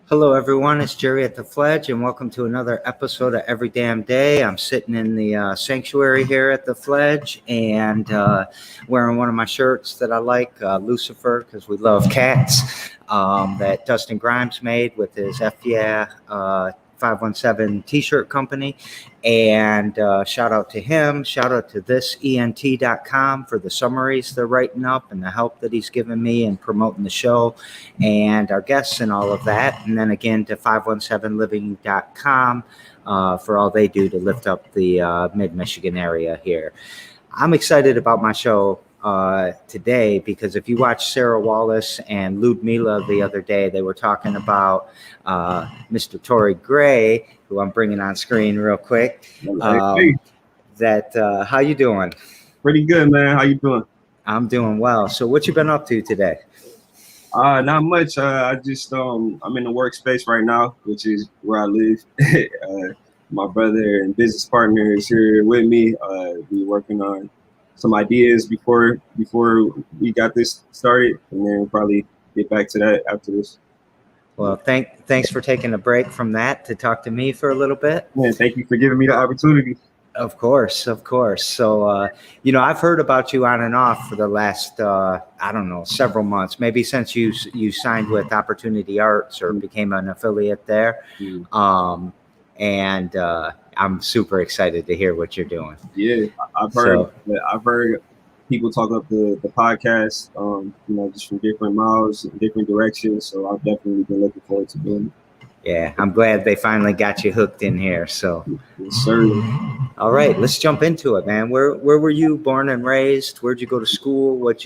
Hello, everyone. It's Jerry at the Fledge, and welcome to another episode of Every Damn Day. I'm sitting in the sanctuary here at the Fledge and wearing one of my shirts that I like, Lucifer, because we love cats, that Dustin Grimes made with his F Yeah 517 t-shirt company. And shout out to him. Shout out to thisent.com for the summaries they're writing up and the help that he's given me in promoting the show and our guests and all of that. And then again to 517living.com for all they do to lift up the mid-Michigan area here. I'm excited about my show today because if you watch Sarah Wallace and Ludmila the other day, they were talking about Mr. Torrey Gray, who I'm bringing on screen real quick. How you doing? Pretty good, man. How you doing? I'm doing well. So what you been up to today? Not much. I just I'm in the workspace right now, which is where I live. My brother and business partner is here with me. We're working on some ideas before we got this started, and then we'll probably get back to that after this. Well, thanks for taking a break from that to talk to me for a little bit. Man, thank you for giving me the opportunity. Of course. So, I've heard about you on and off for the last, several months, maybe since you signed with Opportunity Arts or became an affiliate there. I'm super excited to hear what you're doing. Yeah, I've heard people talk up the podcast, just from different mouths and different directions. So I've definitely been looking forward to doing it. Yeah, I'm glad they finally got you hooked in here. So, yes, sir. All right, let's jump into it, man. Where were you born and raised? Where'd you go to school? What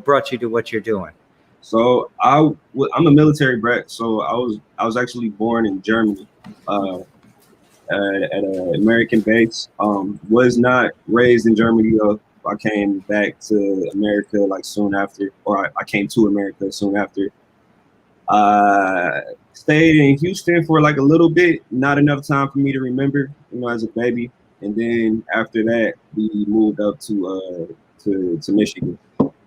brought you to what you're doing? So I'm a military brat. So I was actually born in Germany, at an American base. Was not raised in Germany though. I came back to America like soon after, or I came to America soon after. Stayed in Houston for like a little bit, not enough time for me to remember, as a baby. And then after that, we moved up to Michigan.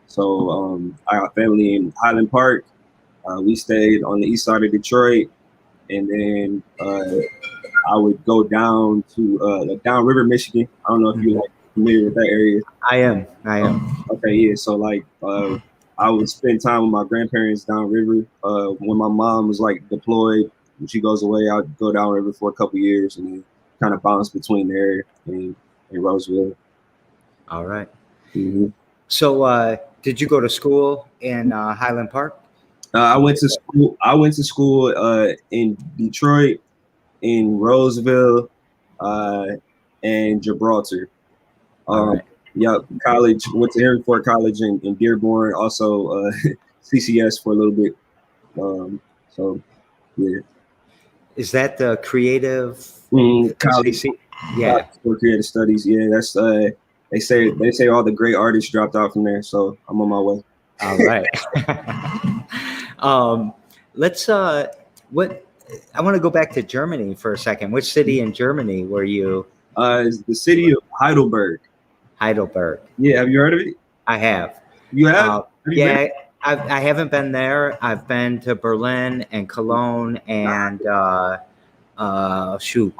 So I got family in Highland Park. We stayed on the east side of Detroit, and then I would go down to downriver Michigan. I don't know if you're familiar with that area. I am. Okay, yeah. So I would spend time with my grandparents downriver. When my mom was deployed, when she goes away, I'd go downriver for a couple years and then kind of bounce between there and Roseville. All right. Mm-hmm. So, did you go to school in Highland Park? I went to school in Detroit, in Roseville, and Gibraltar. All right. Yep, college. Went to Henry Ford College in Dearborn. Also, CCS for a little bit. So, yeah. Is that the creative college? Yeah, for creative studies. Yeah, that's they say all the great artists dropped out from there. So I'm on my way. All right. Let's. I want to go back to Germany for a second. Which city in Germany were you? It's the city of Heidelberg. Heidelberg. Yeah, have you heard of it? I have. You have? Yeah, I haven't been there. I've been to Berlin and Cologne and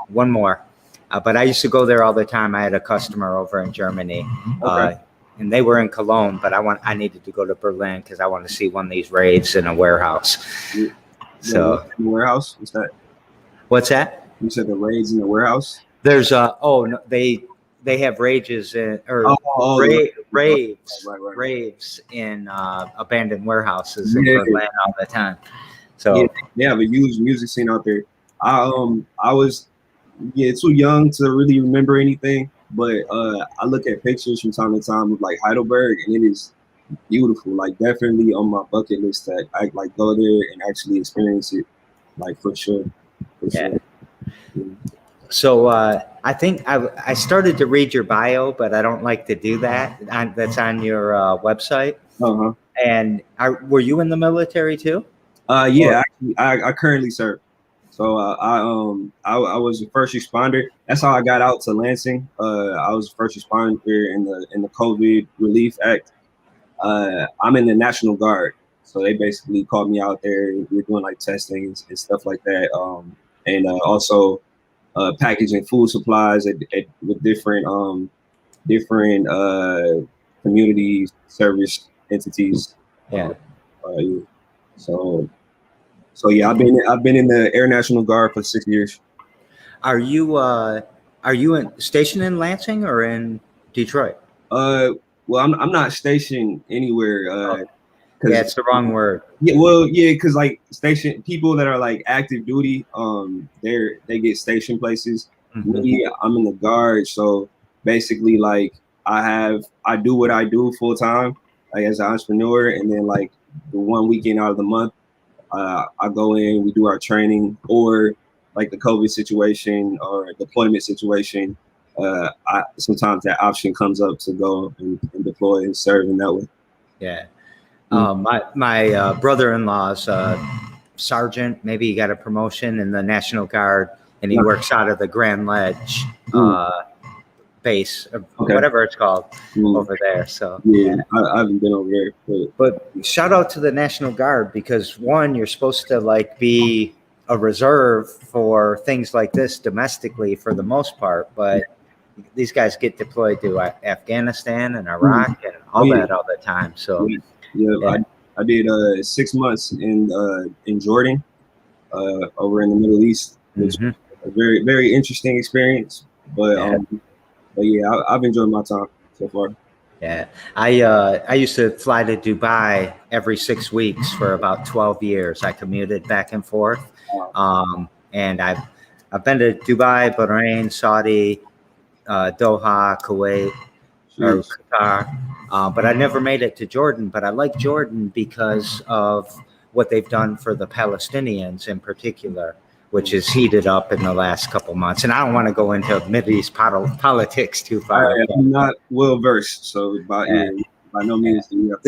one more. But I used to go there all the time. I had a customer over in Germany, and they were in Cologne. But I needed to go to Berlin because I want to see one of these raves in a warehouse. So in the warehouse? What's that? What's that? You said the raids in the warehouse? There's they have raves in raves in abandoned warehouses in Berlin all the time. So yeah, they have a huge music scene out there. I was too young to really remember anything, but I look at pictures from time to time of Heidelberg, and it is beautiful. Definitely on my bucket list that I go there and actually experience it, for sure. Yeah. So I think I started to read your bio, but I don't like to do that. That's on your website. Uh-huh. And were you in the military too? Yeah, I currently serve. So I was a first responder. That's how I got out to Lansing. I was a first responder in the COVID Relief Act. I'm in the National Guard. So they basically called me out there. We're doing like testing and stuff like that, and also packaging food supplies with different community service entities. Yeah. Yeah. So yeah, I've been in the Air National Guard for 6 years. Are you stationed in Lansing or in Detroit? Well, I'm not stationed anywhere. Yeah, it's the wrong word. Yeah, well, yeah, because like station people that are like active duty, they get station places. Mm-hmm. Me, I'm in the Guard, so basically, like I do what I do full time, like as an entrepreneur, and then like the one weekend out of the month, I go in, we do our training, or like the COVID situation or deployment situation. Sometimes that option comes up to go and deploy and serve in that way. Yeah. My brother-in-law's sergeant. Maybe he got a promotion in the National Guard, and he works out of the Grand Ledge base, Okay. whatever it's called, over there. So yeah. I haven't been over there. But shout out to the National Guard, because one, you're supposed to like be a reserve for things like this domestically for the most part, but these guys get deployed to Afghanistan and Iraq and all that all the time. So yeah. I did 6 months in Jordan, over in the Middle East, which was a very, very interesting experience. But yeah, I've enjoyed my time so far. Yeah, I used to fly to Dubai every 6 weeks for about 12 years. I commuted back and forth, and I've been to Dubai, Bahrain, Saudi, Doha, Kuwait, or Qatar, but I never made it to Jordan. But I like Jordan because of what they've done for the Palestinians in particular, which is heated up in the last couple months. And I don't want to go into Mideast politics too far. I'm not well versed, so by no means do you have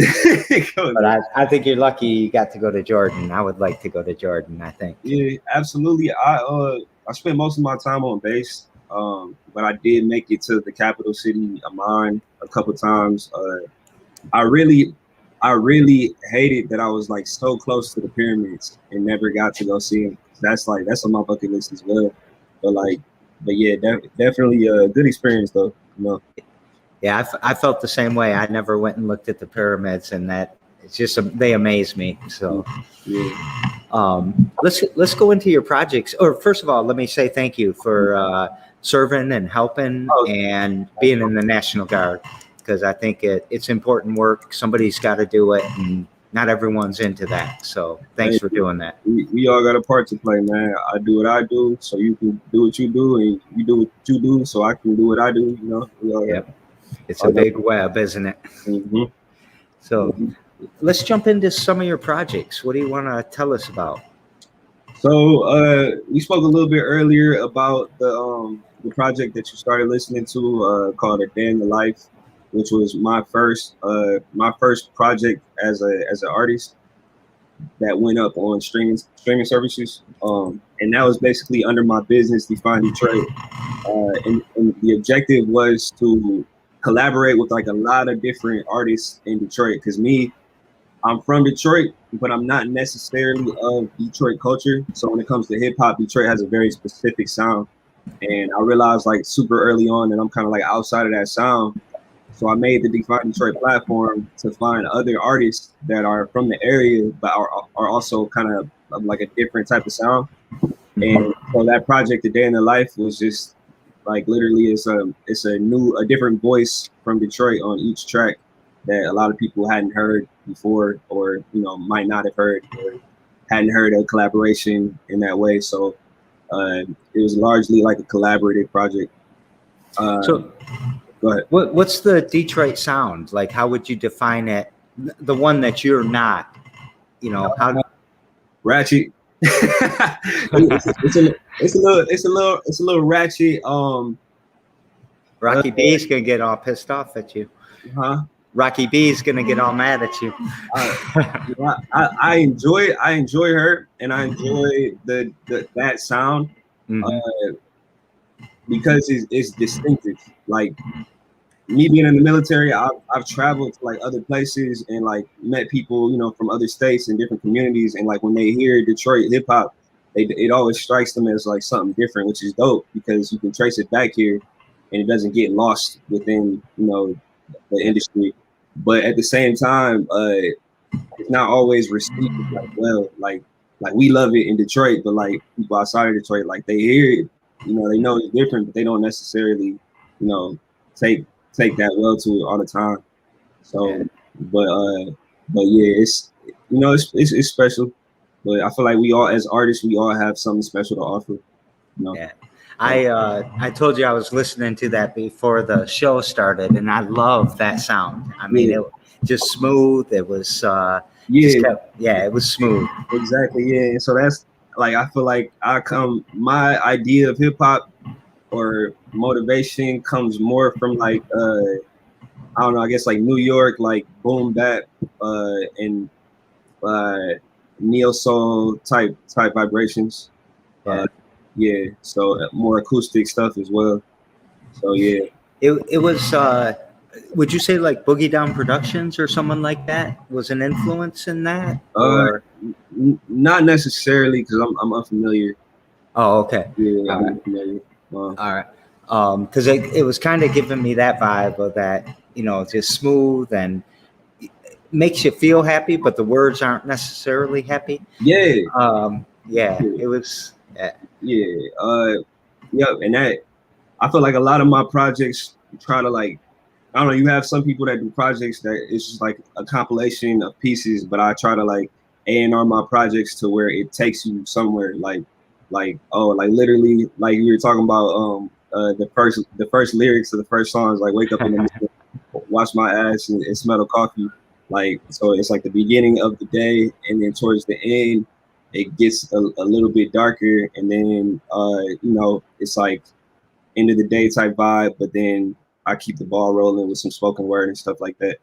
to go. But I think you're lucky you got to go to Jordan. I would like to go to Jordan, I think. Yeah, absolutely. I spent most of my time on base, but I did make it to the capital city, Amman, a couple times. I really hated that I was like so close to the pyramids and never got to go see them. That's on my bucket list as well. But yeah, definitely a good experience though. You know. Yeah, I felt the same way. I never went and looked at the pyramids, and that it's just they amaze me. So, let's go into your projects. Or first of all, let me say thank you for serving and helping and being in the National Guard, because I think it's important work. Somebody's got to do it, and not everyone's into that. So thanks for doing that. We all got a part to play, man. I do what I do, so you can do what you do, and you do what you do, so I can do what I do. You know. It's a big web, isn't it? Mm-hmm. So let's jump into some of your projects. What do you want to tell us about? So we spoke a little bit earlier about the project that you started listening to called A Day in the Life, which was my first project as an artist that went up on streaming services, and that was basically under my business, Define Detroit, and the objective was to collaborate with like a lot of different artists in Detroit, because I'm from Detroit, but I'm not necessarily of Detroit culture. So when it comes to hip hop, Detroit has a very specific sound, and I realized like super early on that I'm kind of like outside of that sound. So I made the Define Detroit platform to find other artists that are from the area, but are also kind of like a different type of sound. And so that project, A Day in the Life, was just like literally it's a different voice from Detroit on each track that a lot of people hadn't heard before, or might not have heard, or hadn't heard a collaboration in that way. So it was largely like a collaborative project. So go ahead. What's the Detroit sound? Like, how would you define it? The one that you're not, how ratchet. it's a little ratchet. Rocky B is gonna get all pissed off at you. Huh? Rocky B is gonna get all mad at you. I enjoy her, and I enjoy that sound, because it's distinctive. Like me being in the military, I've traveled to like other places and like met people, you know, from other states and different communities. And like when they hear Detroit hip hop, it always strikes them as like something different, which is dope because you can trace it back here and it doesn't get lost within, you know, the industry. But at the same time, it's not always received like well, like we love it in Detroit, but like people outside of Detroit, like they hear it, you know, they know it's different, but they don't necessarily, you know, take take that well to it all the time. So, Yeah. but yeah, it's you know it's special. But I feel like we all as artists we all have something special to offer. You know. Yeah. I told you I was listening to that before the show started, and I love that sound. I mean, Yeah. it just smooth. It was just Yeah. kept, yeah, it was smooth. Exactly. Yeah. And so that's like I feel like my idea of hip hop or motivation comes more from like I don't know, I guess like New York, like boom bap and neo soul type vibrations. Yeah. Yeah, so more acoustic stuff as well. So yeah, It was. Would you say like Boogie Down Productions or someone like that was an influence in that, uh, or? not necessarily because I'm unfamiliar. Oh, okay. Yeah, All I'm right. unfamiliar. All right. Because it was kind of giving me that vibe of that, just smooth and makes you feel happy, but the words aren't necessarily happy. Yeah, Yeah, yeah, it was. Yeah. yeah. Yeah, and that I feel like a lot of my projects try to like I don't know. You have some people that do projects that it's just like a compilation of pieces, but I try to like A&R my projects to where it takes you somewhere. Like oh, like literally, like you were talking about the first lyrics of the first songs, like wake up in the morning, wash my ass and smell the coffee. Like so, it's like the beginning of the day, and then towards the end, it gets a little bit darker, and then it's like end of the day type vibe, but then I keep the ball rolling with some spoken word and stuff like that.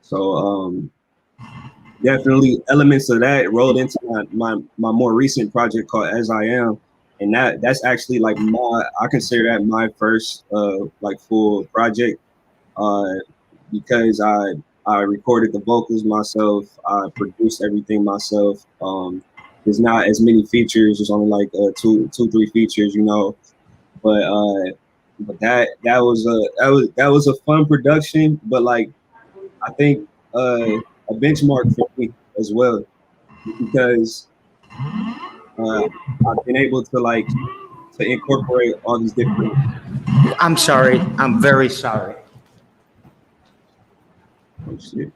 So definitely elements of that rolled into my more recent project called As I Am. And that's actually like I consider that my first like full project uh because I recorded the vocals myself, I produced everything myself. There's not as many features, there's only like three features, you know, but that was a fun production. But like I think a benchmark for me as well because I've been able to like to incorporate all these different. I'm sorry. I'm very sorry. Oh shit.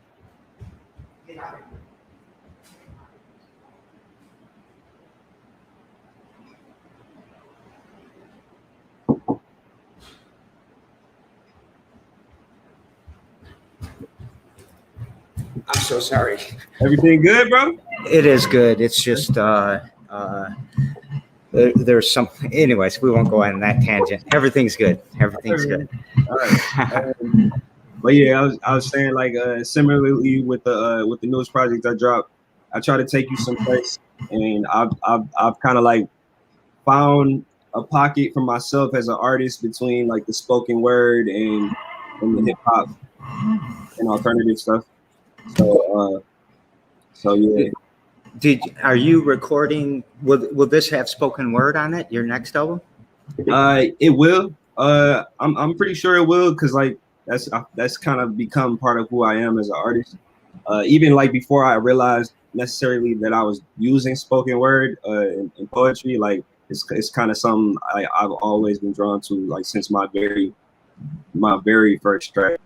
I'm so sorry. Everything good, bro? It is good. It's just there's some. Anyways, we won't go on that tangent. Everything's good. Everything's good. All right. But yeah, I was saying like similarly with the newest project I dropped, I try to take you someplace, and I've kind of like found a pocket for myself as an artist between like the spoken word and the hip hop and alternative stuff. So yeah. Are you recording? Will this have spoken word on it? Your next album? It will. I'm pretty sure it will because like that's kind of become part of who I am as an artist. Even like before I realized necessarily that I was using spoken word in poetry, like it's kind of something I've always been drawn to, like since my very first track.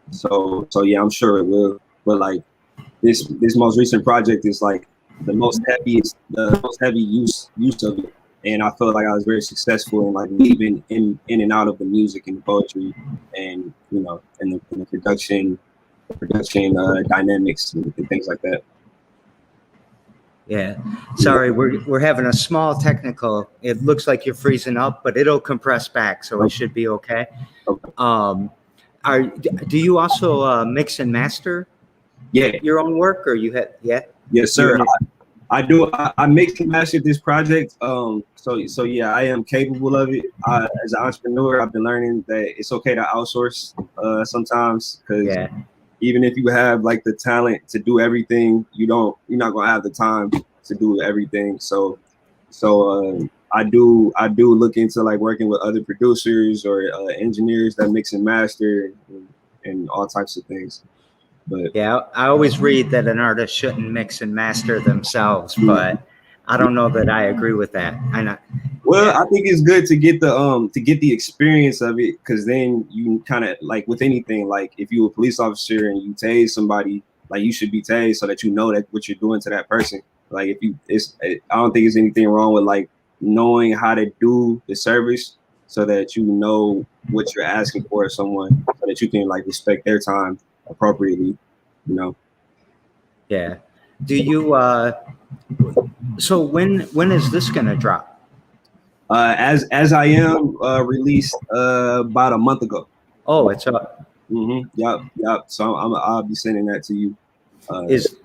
So yeah, I'm sure it will. But like this most recent project is like the most heavy use of it, and I felt like I was very successful in like weaving in and out of the music and the poetry, and and the production dynamics and things like that. Yeah. Sorry, we're having a small technical. It looks like you're freezing up, but it'll compress back, so it should be okay. Okay. Do you also mix and master? Yeah. Your own work, or you had? Yeah. Yes, sir. I do. I mix and master this project. So yeah, I am capable of it. As an entrepreneur, I've been learning that it's okay to outsource sometimes, because Yeah. even if you have like the talent to do everything, you're not gonna have the time to do everything. So I do look into like working with other producers or engineers that mix and master and all types of things. But Yeah, I always read that an artist shouldn't mix and master themselves, yeah. but I don't know that I agree with that. I know. Well, Yeah. I think it's good to get the experience of it, because then you kind of like with anything, like if you're a police officer and you tase somebody, like you should be tased so that you know that what you're doing to that person. Like if you, I don't think there's anything wrong with like knowing how to do the service so that you know what you're asking for of someone, so that you can like respect their time appropriately, you know. Yeah. Do you so when is this gonna drop? As I am released about a month ago. Oh, it's up. Yep. So I'll be sending that to you. Is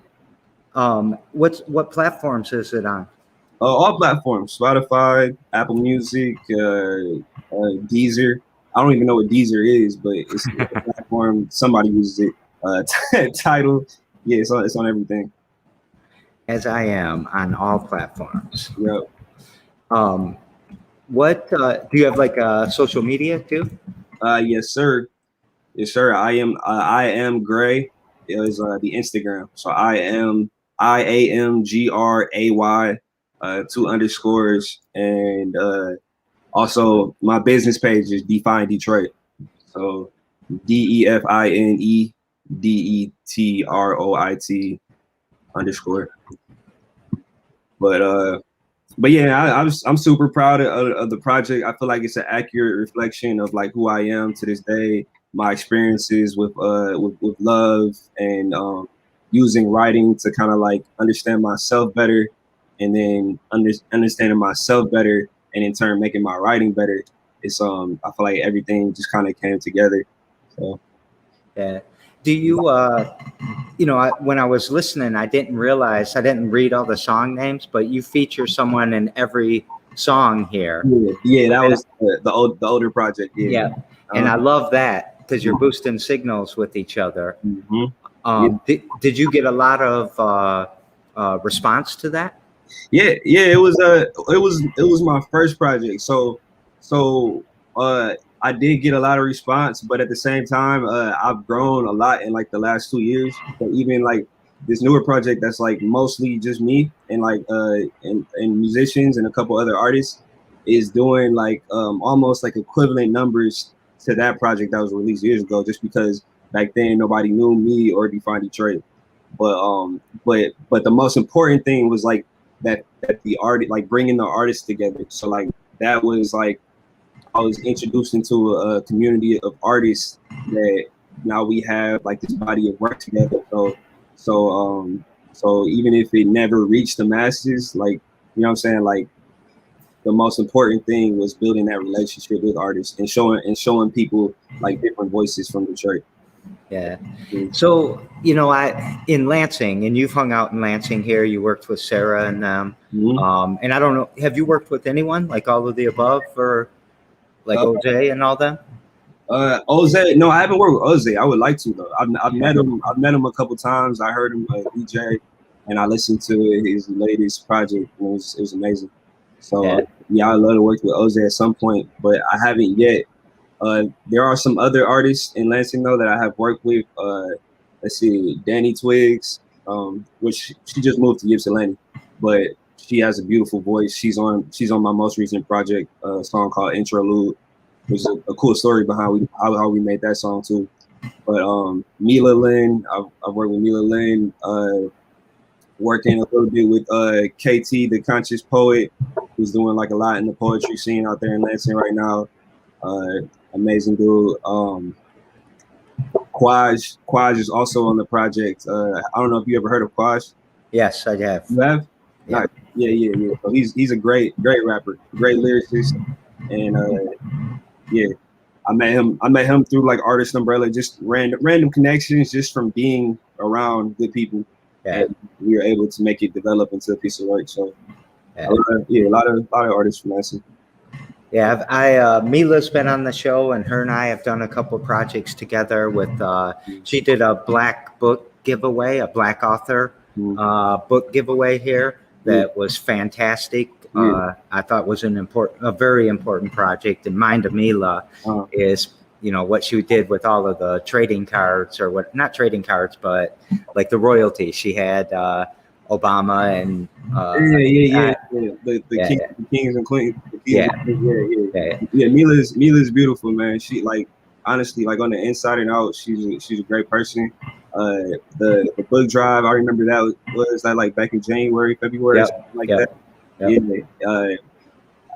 what platforms is it on? All platforms: Spotify, Apple Music, Deezer. I don't even know what Deezer is, but it's a platform. Somebody uses it. Title, yeah, it's on everything. As I am on all platforms. Yep. What do you have like social media too? Yes, sir. Yes, sir. I am Gray is the Instagram. So IAMGRAY, two underscores, and also my business page is Define Detroit. So DEFINE DETROIT But yeah, I'm super proud of the project. I feel like it's an accurate reflection of like who I am to this day, my experiences with love, and using writing to kind of like understand myself better, and then understanding myself better, and in turn making my writing better. It's I feel like everything just kind of came together. So Yeah. Do you when I was listening, I didn't realize I didn't read all the song names, but you feature someone in every song here. yeah, that was the older project. Yeah, and I love that because you're boosting signals with each other. Yeah. Did you get a lot of response to that? Yeah, it was my first project. So I did get a lot of response, but at the same time, I've grown a lot in like the last 2 years. So even like this newer project that's like mostly just me and like and musicians and a couple other artists is doing like almost like equivalent numbers to that project that was released years ago, just because back then nobody knew me or Define Detroit. But the most important thing was like that the art, like bringing the artists together. So like that was like I was introduced into a community of artists that now we have like this body of work together. So even if it never reached the masses, like you know what I'm saying, like the most important thing was building that relationship with artists and showing people like different voices from Detroit. Yeah. So, I in Lansing, and you've hung out in Lansing here. You worked with Sarah and them. And I don't know, have you worked with anyone like all of the above, or like OJ and all them? Oze, no, I haven't worked with Oze. I would like to though. I've met him. I've met him a couple times. I heard him DJ, and I listened to his latest project. And it was amazing. So yeah, I'd love to work with Oze at some point, but I haven't yet. There are some other artists in Lansing though that I have worked with. Let's see, Danny Twigs, which she just moved to Ypsilanti, but she has a beautiful voice. She's on my most recent project, a song called Interlude, which is a cool story behind how we made that song too. But Mila Lynn, I've worked with Mila Lynn, working a little bit with KT, the Conscious Poet, who's doing like a lot in the poetry scene out there in Lansing right now. Amazing dude. Quaj is also on the project. I don't know if you ever heard of Quaj. Yes, I have. You have? Yeah. Yeah. So he's a great rapper, great lyricist, and yeah, I met him through like Artist Umbrella, just random connections, just from being around good people. and we were able to make it develop into a piece of work. So Yeah. a lot of artists from Lansing. Yeah, Mila's been on the show, and her and I have done a couple projects together. With she did a black book giveaway, a black author book giveaway here that was fantastic. I thought was a very important project. And mine to Mila is what she did with all of the trading cards, or not trading cards, but like the royalty. She had Obama and the kings and queens. Yeah. Mila's beautiful, man. She honestly, on the inside and out, she's a great person. The book drive, I remember that was that like back in January, February, something that. Yep.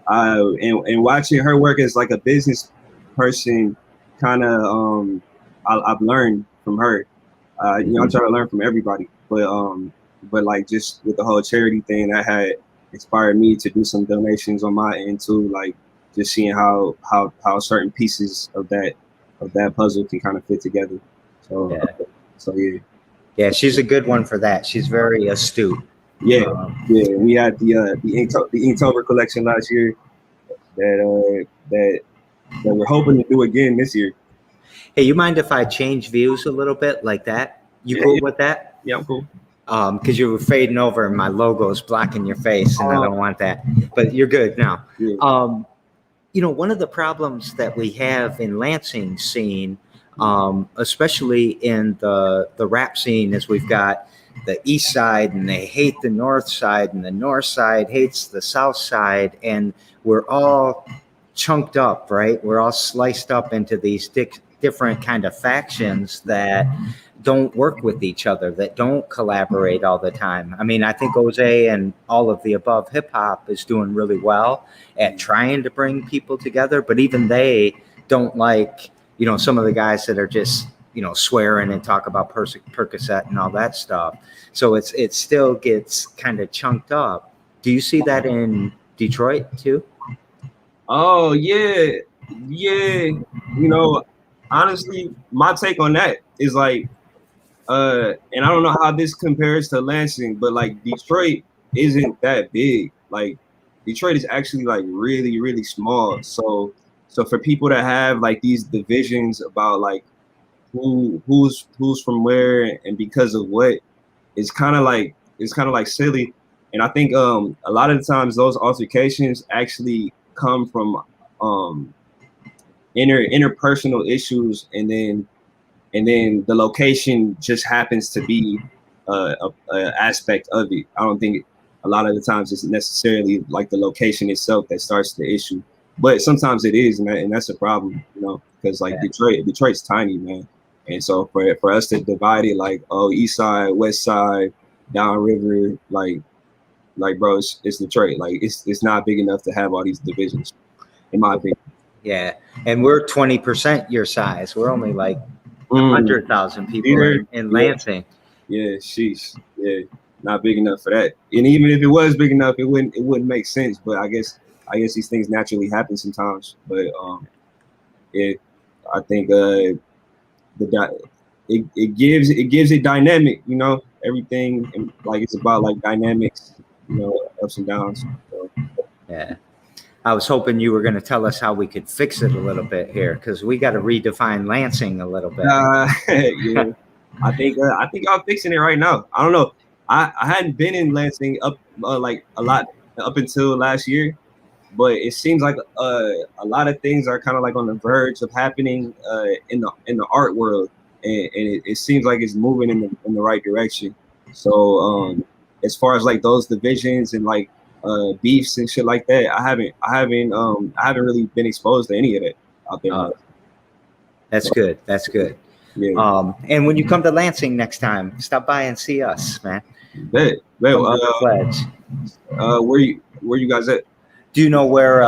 And watching her work as like a business person, kind of I've learned from her. I try to learn from everybody, but like just with the whole charity thing, that had inspired me to do some donations on my end too. Like just seeing how certain pieces of that puzzle can kind of fit together. So yeah, she's a good one for that. She's very astute. Yeah. We had the Inktober collection last year that we're hoping to do again this year. Hey, you mind if I change views a little bit like that? You cool with that? Yeah, I'm cool. Because you were fading over and my logo's blocking your face, and I don't want that. But you're good now. Yeah. One of the problems that we have in Lansing scene, especially in the rap scene, is we've got the east side and they hate the north side, and the north side hates the south side, and we're all chunked up, right? We're all sliced up into these different kind of factions that don't work with each other, that don't collaborate all the time. I mean, I think Jose and all of the above hip hop is doing really well at trying to bring people together, but even they don't like, some of the guys that are just, swearing and talk about Percocet and all that stuff. So it still gets kind of chunked up. Do you see that in Detroit too? Oh yeah. Honestly, my take on that is like, and I don't know how this compares to Lansing, but like Detroit isn't that big. Like Detroit is actually like really, really small. So for people to have like these divisions about like who's from where and because of what, it's kind of like silly. And I think a lot of the times those altercations actually come from interpersonal issues, and then the location just happens to be a aspect of it. I don't think a lot of the times it's necessarily like the location itself that starts the issue, but sometimes it is, and that's a problem, because like Detroit's tiny, man. And so for us to divide it like, east side, west side, downriver, like bro, it's Detroit. Like it's not big enough to have all these divisions, in my opinion. Yeah, and we're 20% your size. We're only like 100,000 people in Lansing. Yeah, sheesh. Yeah, not big enough for that. And even if it was big enough, it wouldn't make sense. But I guess these things naturally happen sometimes. But I think it gives it dynamic. Everything, and like it's about like dynamics. Ups and downs. So. Yeah. I was hoping you were going to tell us how we could fix it a little bit here, because we got to redefine Lansing a little bit. Yeah, I think I'm fixing it right now. I don't know. I hadn't been in Lansing up like a lot up until last year, but it seems like a lot of things are kind of like on the verge of happening in the art world, and it seems like it's moving in the right direction. So as far as like those divisions and like beefs and shit like that, I haven't really been exposed to any of that out there. That's good. That's good. Yeah. And when you come to Lansing next time, stop by and see us, man. Bet. Where you guys at? Do you know where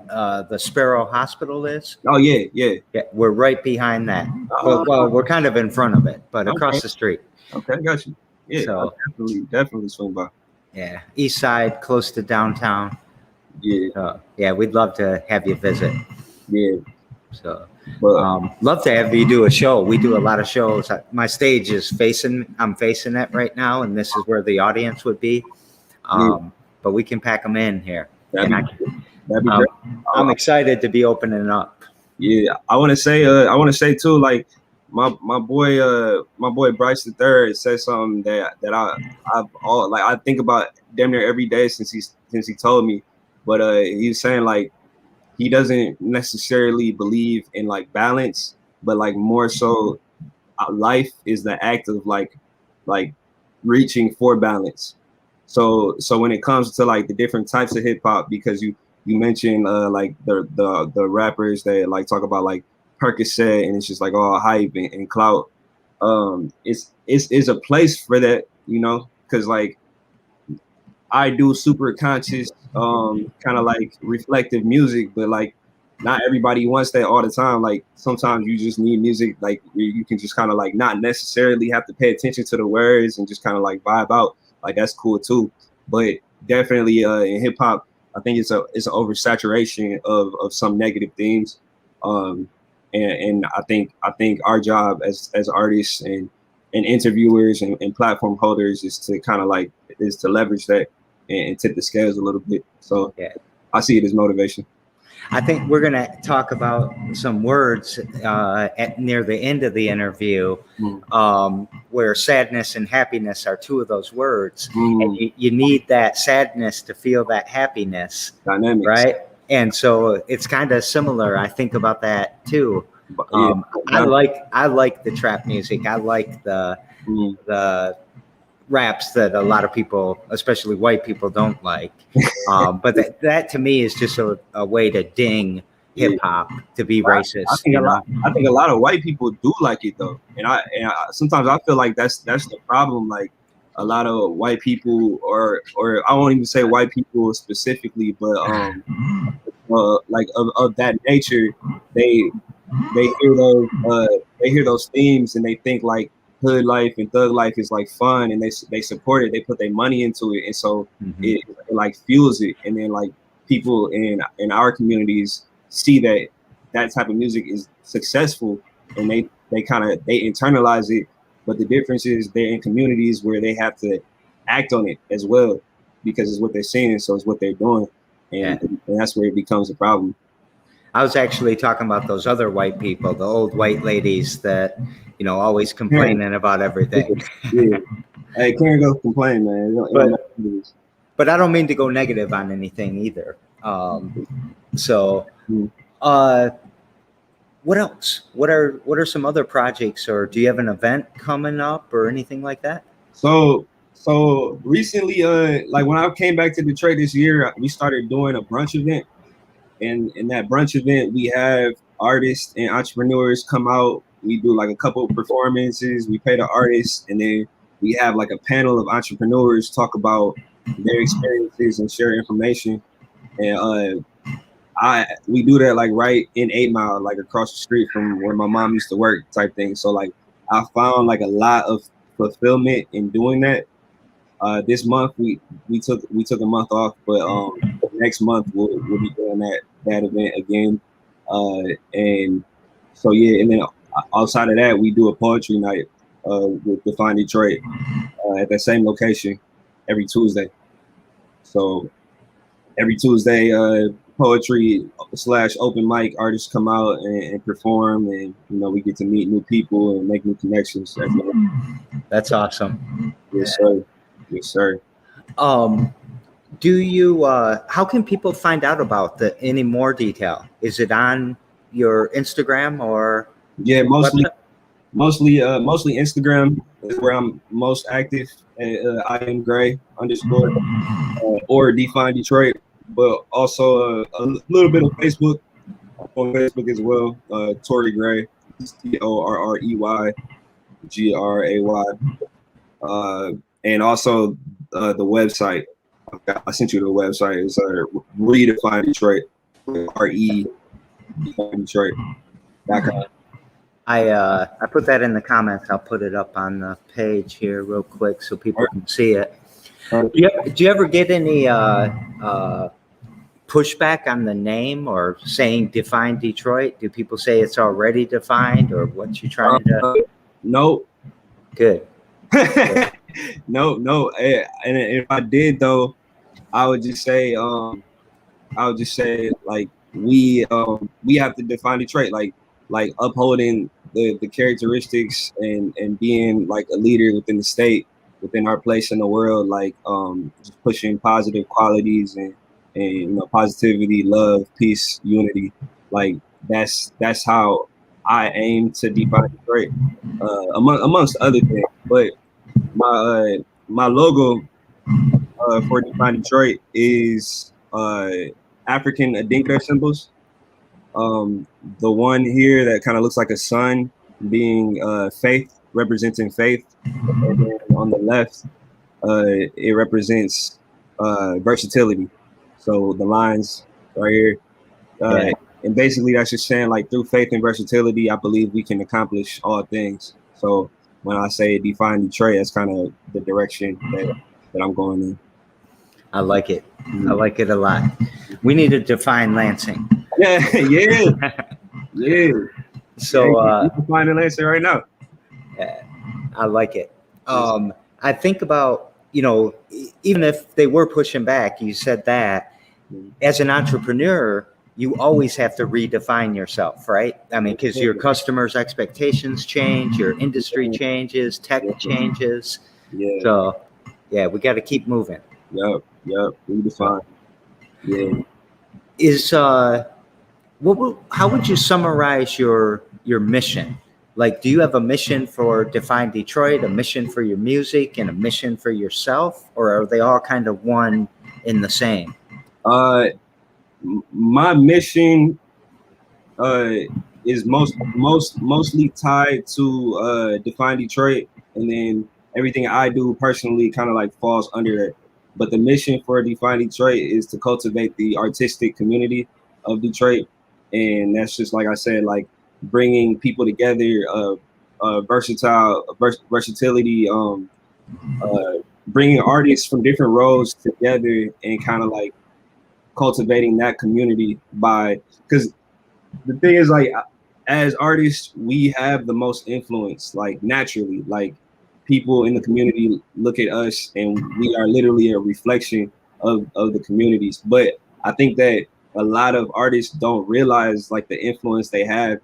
the Sparrow Hospital is? Oh yeah. Yeah, we're right behind that. Well, we're kind of in front of it, but across the street. Okay, got you. Yeah, so, definitely swing by. Yeah, east side, close to downtown. Yeah. Yeah, we'd love to have you visit. Yeah. So, But love to have you do a show. We do a lot of shows. My stage is I'm facing it right now, and this is where the audience would be. But we can pack them in here. that'd be great. I'm excited to be opening up. Yeah, I want to say too, like my boy Bryce III said something that I think about damn near every day since he told me. But he was saying like he doesn't necessarily believe in like balance, but like more so life is the act of like reaching for balance. So when it comes to like the different types of hip hop, because you mentioned like the rappers that like talk about like Percocet and it's just like all hype and clout. It's a place for that, you know, because like I do super conscious, kind of like reflective music, but like not everybody wants that all the time. Like sometimes you just need music, like you can just kind of like not necessarily have to pay attention to the words and just kind of like vibe out. Like that's cool too. But definitely in hip hop, I think it's an oversaturation of some negative themes. And I think our job as artists and interviewers and platform holders is to kind of like is to leverage that and tip the scales a little bit. So yeah, I see it as motivation. I think we're going to talk about some words near the end of the interview, where sadness and happiness are two of those words. And you need that sadness to feel that happiness. Dynamics. Right? And so it's kind of similar. I think about that too. I like the trap music. I like the raps that a lot of people, especially white people, don't like. But that to me is just a way to ding hip hop, to be racist. I think a lot of white people do like it though, and I sometimes I feel like that's the problem. Like a lot of white people, or I won't even say white people specifically, but like of that nature, they hear those themes and they think like hood life and thug life is like fun, and they support it, they put their money into it, and so it like fuels it. And then like people in our communities see that type of music is successful, and they internalize it. But the difference is they're in communities where they have to act on it as well, because it's what they're seeing, so it's what they're doing, and that's where it becomes a problem. I was actually talking about those other white people, the old white ladies that, you know, always complaining about everything. Yeah. Hey, can't go complain, man. But I don't mean to go negative on anything either. What else? What are some other projects, or do you have an event coming up or anything like that? So recently, like when I came back to Detroit this year, we started doing a brunch event. And in that brunch event, we have artists and entrepreneurs come out. We do like a couple of performances. We pay the artists, and then we have like a panel of entrepreneurs talk about their experiences and share information. And we do that like right in 8 Mile, like across the street from where my mom used to work, type thing. So like I found like a lot of fulfillment in doing that. This month we took a month off, but next month we'll be doing that event again. And so yeah, and then outside of that, we do a poetry night with Define Detroit at that same location every Tuesday. So every Tuesday, poetry / open mic artists come out and perform, and you know we get to meet new people and make new connections. That's awesome. Yes, sir. Yes, sir. Do you? How can people find out about any more detail? Is it on your Instagram or? Yeah, mostly Instagram is where I'm most active. I am Gray _ or Define Detroit, but also a little bit of Facebook. On Facebook as well. Torrey Gray, TORREY GRAY. And also the website. I sent you the website. It's Redefine Detroit, Detroit.com. I put that in the comments. I'll put it up on the page here real quick so people can see it. Do you ever get any pushback on the name or saying define Detroit? Do people say it's already defined, or what you trying to? No. Good. No. And if I did though, I would just say like we have to define Detroit, like upholding the characteristics and being like a leader within the state, within our place in the world, like just pushing positive qualities and positivity, love, peace, unity. Like that's how I aim to define Detroit, amongst other things. But my logo for Define Detroit is African Adinkra symbols. The one here that kind of looks like a sun being faith, representing faith. And then on the left, it represents versatility. So the lines right here. Yeah. And basically that's just saying like through faith and versatility, I believe we can accomplish all things. So when I say define Detroit, that's kind of the direction that I'm going in. I like it. I like it a lot. We need to define Lansing. Yeah. So you can find Lansing right now. Yeah, I like it. I think about, even if they were pushing back, you said that as an entrepreneur, you always have to redefine yourself, right? I mean, because your customers' expectations change, your industry changes, tech changes. Yeah. So, yeah, we got to keep moving. Yep. Redefine. Yeah. How would you summarize your mission? Like, do you have a mission for Define Detroit, a mission for your music, and a mission for yourself, or are they all kind of one in the same? My mission is mostly tied to Define Detroit, and then everything I do personally kind of like falls under that. But the mission for Define Detroit is to cultivate the artistic community of Detroit, and that's just like I said, like bringing people together, versatility, bringing artists from different roles together, and kind of like cultivating that community because the thing is, like, as artists, we have the most influence, like naturally, like people in the community look at us and we are literally a reflection of the communities. But I think that a lot of artists don't realize like the influence they have,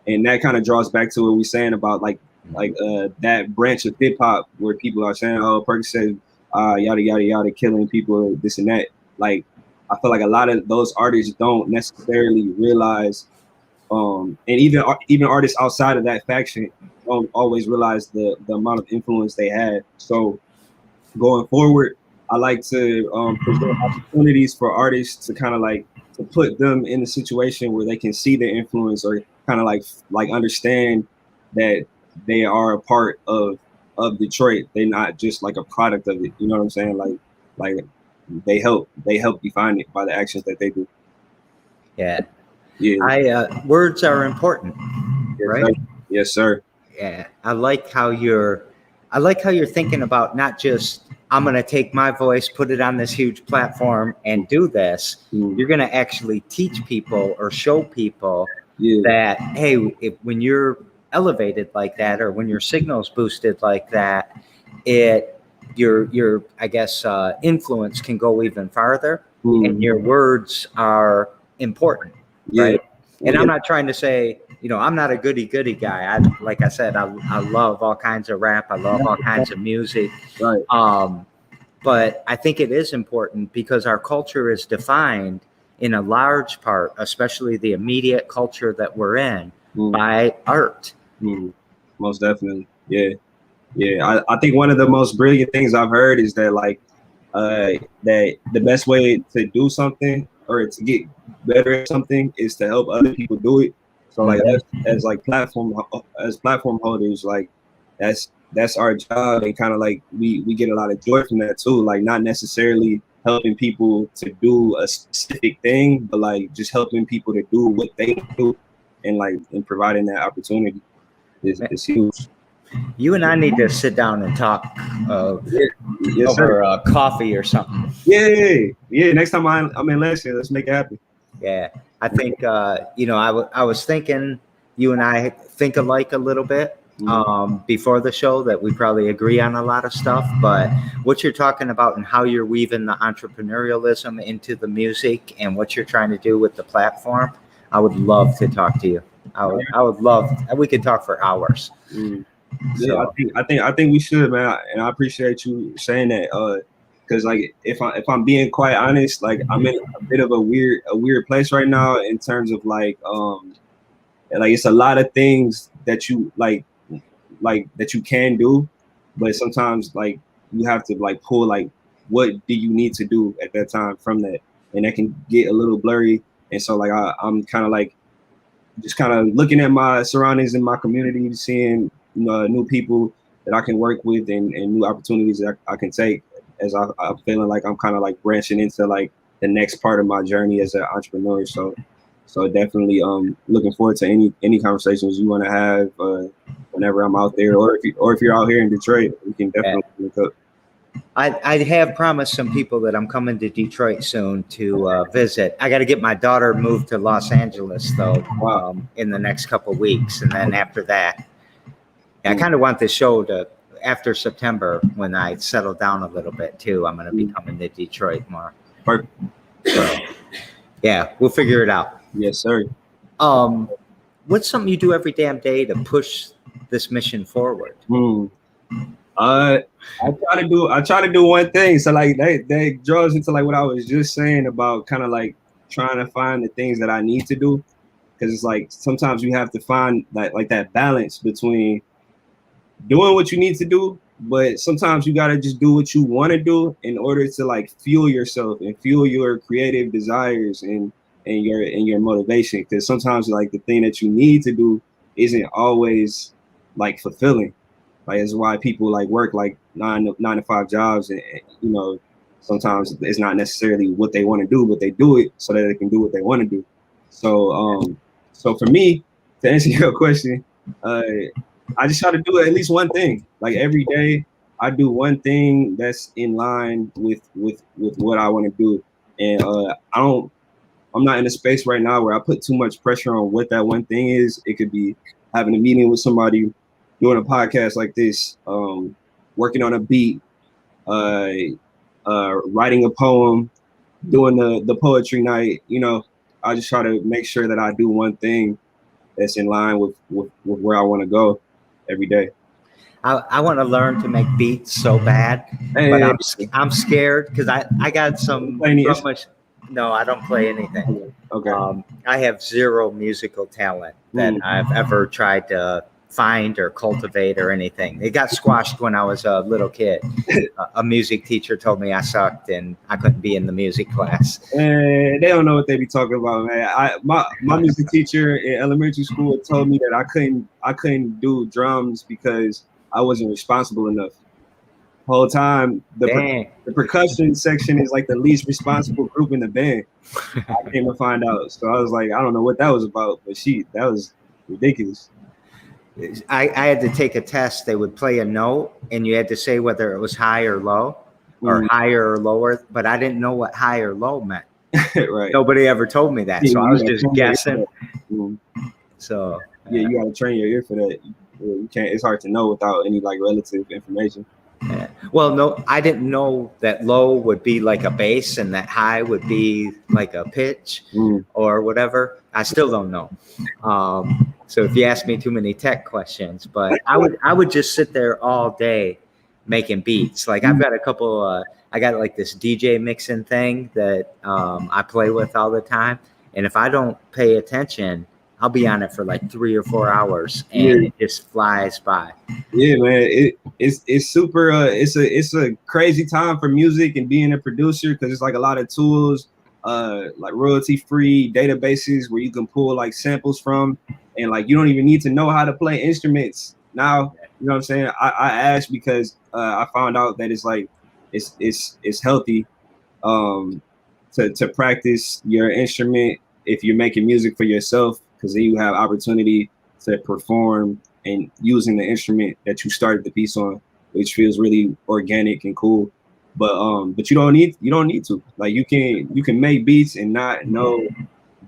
and that kind of draws back to what we're saying about like that branch of hip hop where people are saying, oh, Percocet, yada yada yada, killing people, this and that. Like, I feel like a lot of those artists don't necessarily realize, and even artists outside of that faction don't always realize the amount of influence they had. So going forward, I like to present opportunities for artists to kind of like to put them in a situation where they can see their influence, or kind of like understand that they are a part of Detroit. They're not just like a product of it. You know what I'm saying? Like they help define it by the actions that they do. Yeah. Words are important, right? Sir. Yes, sir. Yeah. I like how you're thinking about not just, I'm going to take my voice, put it on this huge platform and do this. You're going to actually teach people or show people that, hey, when you're elevated like that, or when your signal's boosted like that, your I guess influence can go even farther, and your words are important, right? And I'm not trying to say, I'm not a goody guy. Like I said, I love all kinds of rap. I love all kinds of music. Right. But I think it is important because our culture is defined in a large part, especially the immediate culture that we're in, by art. Most definitely. Yeah. I think one of the most brilliant things I've heard is that like that the best way to do something or to get better at something is to help other people do it. So like as platform holders, like that's our job, and kind of like we get a lot of joy from that too. Like not necessarily helping people to do a specific thing, but like just helping people to do what they do, and like in providing that opportunity is huge. You and I need to sit down and talk Yeah. Yes, sir. over coffee or something. Yeah. Next time I'm in Lansing, let's make it happen. Yeah, I think I was thinking you and I think alike a little bit before the show, that we probably agree on a lot of stuff. But what you're talking about and how you're weaving the entrepreneurialism into the music and what you're trying to do with the platform, I would love to talk to you. I would love. We could talk for hours. Yeah, So I think we should, man, and I appreciate you saying that. Because like if I'm being quite honest, like I'm in a bit of a weird place right now in terms of like it's a lot of things that you like that you can do, but sometimes like you have to like pull like what do you need to do at that time from that, and that can get a little blurry. And so like I'm kind of like just kind of looking at my surroundings in my community, seeing new people that I can work with and new opportunities that I can take as I'm feeling like I'm kind of like branching into like the next part of my journey as an entrepreneur. So definitely looking forward to any conversations you want to have whenever I'm out there, or if you're out here in Detroit, we can definitely look up. I have promised some people that I'm coming to Detroit soon to visit. I got to get my daughter moved to Los Angeles though. Wow. In the next couple of weeks, and then after that, I kind of want this show to after September, when I settle down a little bit too. I'm going to be coming to Detroit more. Perfect. So, yeah, we'll figure it out. Yes, sir. What's something you do every damn day to push this mission forward? I try to do one thing. So like that draws into like what I was just saying about kind of like trying to find the things that I need to do, because it's like sometimes you have to find that balance between doing what you need to do, but sometimes you gotta just do what you want to do in order to like fuel yourself and fuel your creative desires and your motivation. Because sometimes like the thing that you need to do isn't always like fulfilling. Like it's why people like work like nine to five jobs, and sometimes it's not necessarily what they want to do, but they do it so that they can do what they want to do. So so for me, to answer your question, I just try to do at least one thing. Like every day, I do one thing that's in line with what I want to do, and I'm not in a space right now where I put too much pressure on what that one thing is. It could be having a meeting with somebody, doing a podcast like this, working on a beat, writing a poem, doing the poetry night. I just try to make sure that I do one thing that's in line with where I want to go every day. I want to learn to make beats so bad, but I'm scared because I got some. No, I don't play anything. Okay. I have zero musical talent that I've ever tried to find or cultivate or anything. It got squashed when I was a little kid. A music teacher told me I sucked and I couldn't be in the music class. They don't know what they be talking about, man. My music teacher in elementary school told me that I couldn't do drums because I wasn't responsible enough. The whole time the percussion section is like the least responsible group in the band. I came to find out. So I was like, I don't know what that was about, but that was ridiculous. I had to take a test. They would play a note and you had to say whether it was high or low or higher or lower, but I didn't know what high or low meant. Right. Nobody ever told me that. So I was just guessing. So yeah, you got to train your ear for that. You can't, it's hard to know without any like relative information. Yeah. Well, no, I didn't know that low would be like a bass and that high would be like a pitch or whatever. I still don't know. So if you ask me too many tech questions, but I would just sit there all day making beats. Like I've got a couple, I got like this DJ mixing thing that I play with all the time. And if I don't pay attention, I'll be on it for like 3 or 4 hours and it just flies by. Yeah, man, it's super. It's a crazy time for music and being a producer because it's like a lot of tools, like royalty-free databases where you can pull like samples from, and like you don't even need to know how to play instruments now. You know what I'm saying? I asked because I found out that it's like it's healthy to practice your instrument if you're making music for yourself, because then you have opportunity to perform and using the instrument that you started the piece on, which feels really organic and cool. But you don't need to. Like you can make beats and not know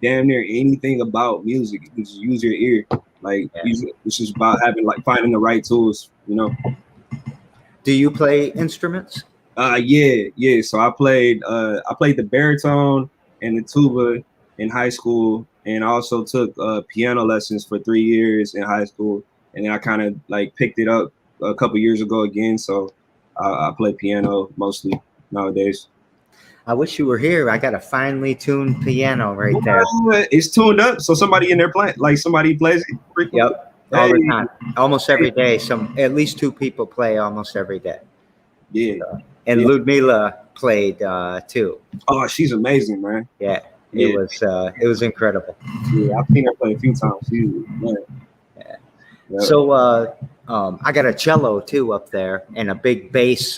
damn near anything about music. You just use your ear. Like it's just about having like finding the right tools, you know. Do you play instruments? Yeah. So I played the baritone and the tuba in high school, and I also took piano lessons for 3 years in high school, and then I kind of like picked it up a couple years ago again. So I play piano mostly nowadays. I wish you were here. I got a finely tuned piano right there. It's tuned up, so somebody in there playing, like somebody plays it. Yep, all the time, almost every day. At least two people play almost every day. Yeah. And yeah. Ludmila played too. Oh, she's amazing, man. Yeah, it was incredible. Yeah, I've seen her play a few times. Yeah. So I got a cello too up there, and a big bass.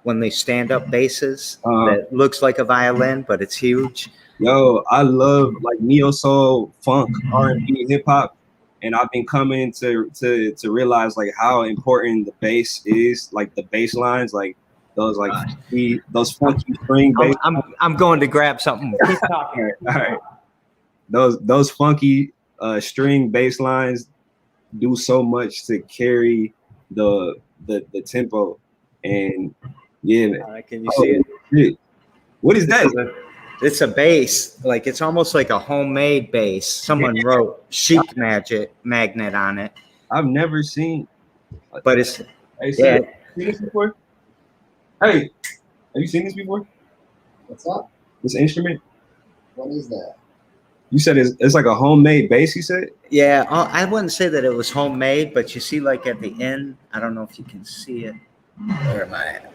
When they stand up basses, that looks like a violin, but it's huge. Yo, I love like neo soul, funk, R&B, hip hop, and I've been coming to realize like how important the bass is, like the bass lines, like those those funky string bass. I'm going to grab something. Keep talking. All right. Those funky string bass lines do so much to carry the tempo, and yeah. Can you see it? Shit. What is that? It's a bass, like it's almost like a homemade bass. Someone wrote Chic Magnet on it. I've never seen, but it's Hey, sir, seen this before? Hey, have you seen this before? What's up? This instrument? What is that? You said it's like a homemade bass. You said? Yeah, I wouldn't say that it was homemade, but you see, like at the end, I don't know if you can see it. Where am I at?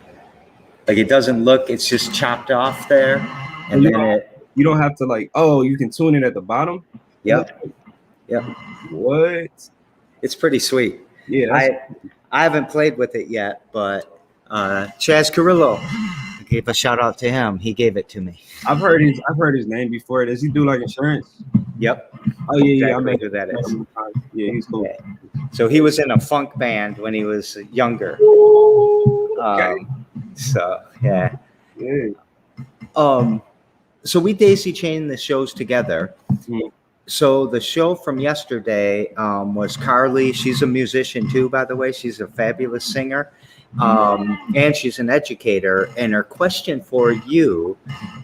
Like it doesn't look. It's just chopped off there, and then you don't have to like. Oh, you can tune it at the bottom. Yep. What? It's pretty sweet. Yeah. I haven't played with it yet, but Chaz Carrillo, I gave a shout out to him. He gave it to me. I've heard his name before. Does he do like insurance? Yep. Oh yeah, exactly I mean who that is. Yeah, he's cool. Yeah. So he was in a funk band when he was younger. Okay. So yeah. Yeah. So we daisy chained the shows together. Mm-hmm. So the show from yesterday was Carly. She's a musician too, by the way. She's a fabulous singer. And she's an educator. And her question for you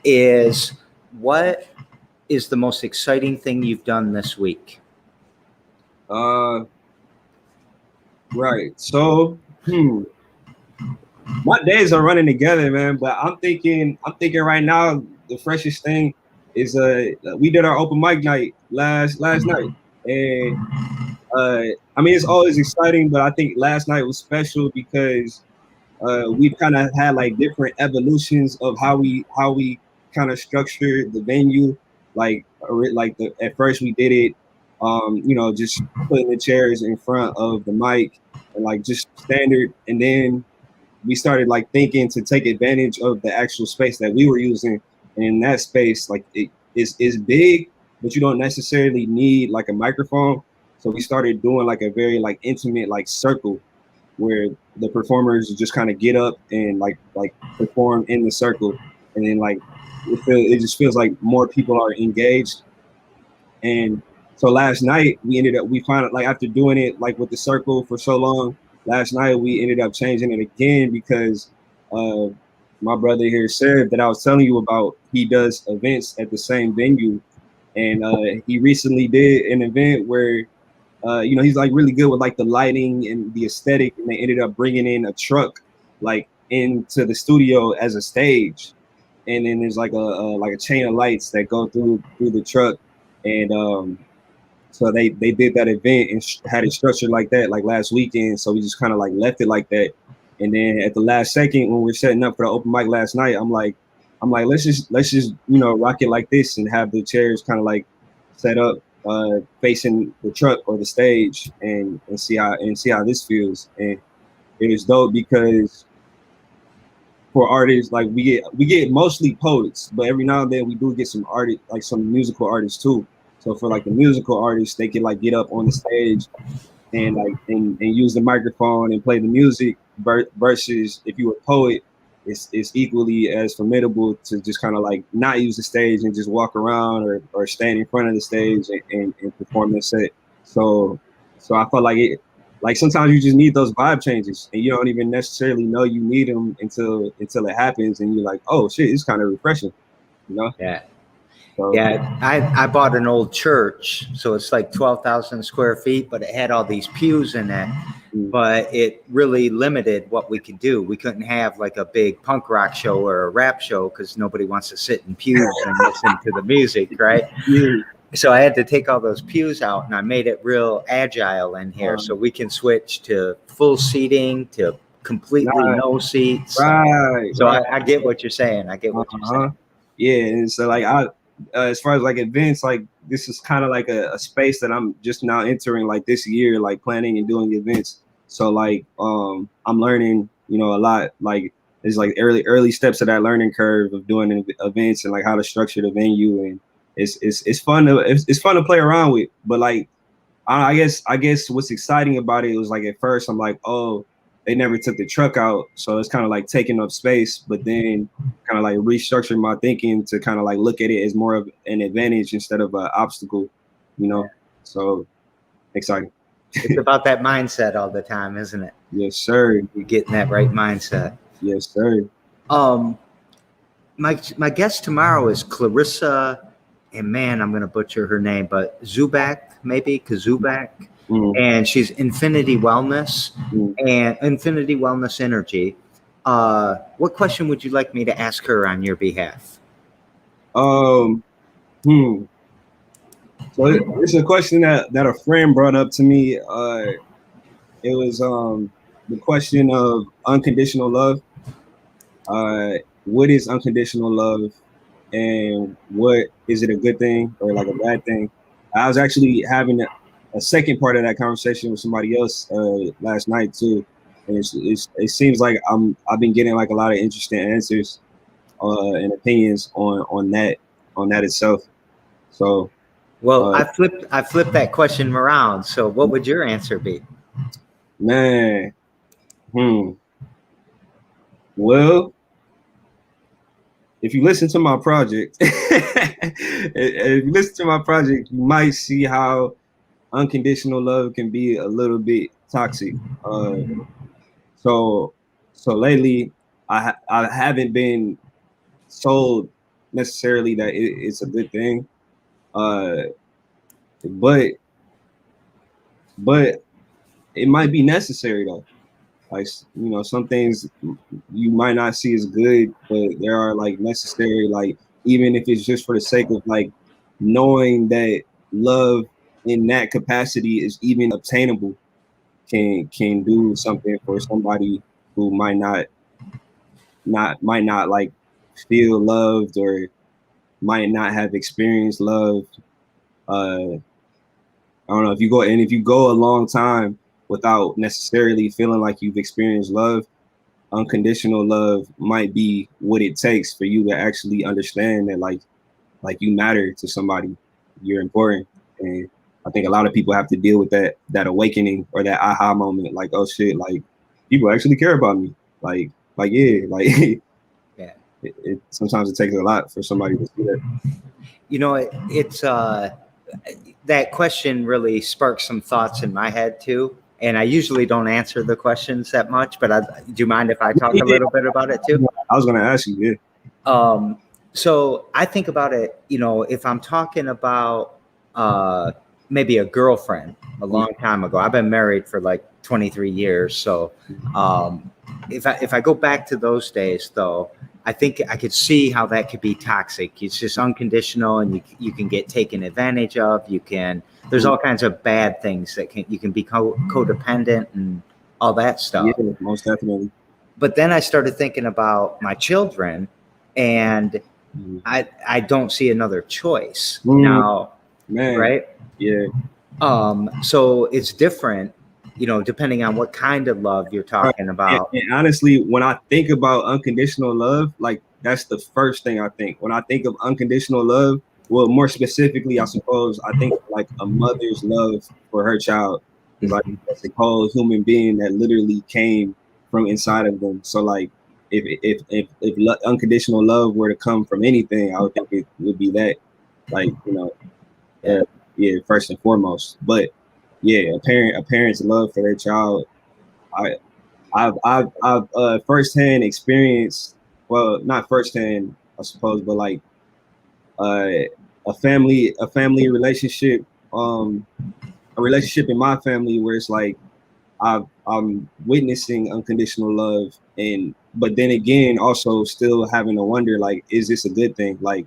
is, what is the most exciting thing you've done this week? Right. So, my days are running together, man. But I'm thinking right now the freshest thing is we did our open mic night last night, and I mean it's always exciting, but I think last night was special because we've kind of had like different evolutions of how we kind of structured the venue. At first we did it, just putting the chairs in front of the mic and like just standard, and then we started like thinking to take advantage of the actual space that we were using. And in that space, like it is big, but you don't necessarily need like a microphone. So we started doing like a very like intimate like circle where the performers just kind of get up and like perform in the circle, and then like it just feels like more people are engaged. And so last night we found like after doing it like with the circle for so long, last night we ended up changing it again because my brother here, Seb, that I was telling you about, he does events at the same venue, and he recently did an event where he's like really good with like the lighting and the aesthetic, and they ended up bringing in a truck like into the studio as a stage, and then there's like a chain of lights that go through the truck, and so they did that event and had it structured like that like last weekend. So we just kind of like left it like that. And then at the last second, when we're setting up for the open mic last night, I'm like, let's just rock it like this and have the chairs kind of like set up facing the truck or the stage and see how this feels. And it is dope because for artists, like we get mostly poets, but every now and then we do get some artists, like some musical artists too. So for like the musical artists, they can like get up on the stage and use the microphone and play the music versus if you were a poet, it's equally as formidable to just kind of like not use the stage and just walk around or stand in front of the stage and perform the set. So I felt like sometimes you just need those vibe changes and you don't even necessarily know you need them until it happens and you're like, oh shit, it's kind of refreshing, you know? Yeah. So, Yeah, I bought an old church, so it's like 12,000 square feet, but it had all these pews in it. But it really limited what we could do. We couldn't have like a big punk rock show or a rap show because nobody wants to sit in pews and listen to the music, right? yeah. So I had to take all those pews out, and I made it real agile in here, so we can switch to full seating to completely no seats. Right. So I get what you're saying. I get what you're saying. Yeah, and so like as far as like events, like this is kind of like a space that I'm just now entering like this year, like planning and doing events. So like I'm learning, a lot. Like it's like early steps of that learning curve of doing events and like how to structure the venue, and it's fun to play around with. But like I guess what's exciting about it was like at first I'm like, oh, they never took the truck out, so it's kind of like taking up space. But then kind of like restructuring my thinking to kind of like look at it as more of an advantage instead of an obstacle, So exciting. It's about that mindset all the time, isn't it? Yes, sir. You're getting that right mindset. Yes, sir. My guest tomorrow is Clarissa, and man, I'm going to butcher her name, but Zubak, maybe Kazubak. And she's Infinity Wellness and Infinity Wellness Energy. What question would you like me to ask her on your behalf? So it's a question that a friend brought up to me. It was the question of unconditional love. What is unconditional love, and what is it, a good thing or like a bad thing? I was actually having a second part of that conversation with somebody else last night too, and it seems like I've been getting like a lot of interesting answers and opinions on that itself. So, well, I flipped that question around. So, what would your answer be? Man, well, if you listen to my project, you might see how unconditional love can be a little bit toxic. So lately, I haven't been sold necessarily that it's a good thing, but it might be necessary though. Like, some things you might not see as good, but there are like necessary, like even if it's just for the sake of like knowing that love in that capacity is even obtainable, can do something for somebody who might not like feel loved or might not have experienced love. I don't know, if you go a long time without necessarily feeling like you've experienced love, unconditional love might be what it takes for you to actually understand that like you matter to somebody, you're important. And I think a lot of people have to deal with that awakening or that aha moment, like, oh shit, like people actually care about me. Like yeah, like yeah. It sometimes it takes a lot for somebody to see that. It's that question really sparks some thoughts in my head too. And I usually don't answer the questions that much, but do you mind if I talk a little bit about it too? I was going to ask you, yeah. So I think about it, if I'm talking about maybe a girlfriend a long time ago. I've been married for like 23 years. So if I go back to those days, though, I think I could see how that could be toxic. It's just unconditional, and you can get taken advantage of. There's all kinds of bad things that you can be codependent and all that stuff. Yeah, most definitely. But then I started thinking about my children, and I don't see another choice now, man. Right? Yeah. So it's different, depending on what kind of love you're talking about. And honestly, when I think about unconditional love, like that's the first thing I think. When I think of unconditional love, well, more specifically, I suppose I think like a mother's love for her child. Like that's a whole human being that literally came from inside of them. So like if unconditional love were to come from anything, I would think it would be that. Like, you know, yeah, first and foremost. But yeah, a parent's love for their child. I've firsthand experienced, well, not firsthand, I suppose, but like uh, a family relationship, a relationship in my family where it's like I'm witnessing unconditional love, and but then again, also still having to wonder, like, is this a good thing? Like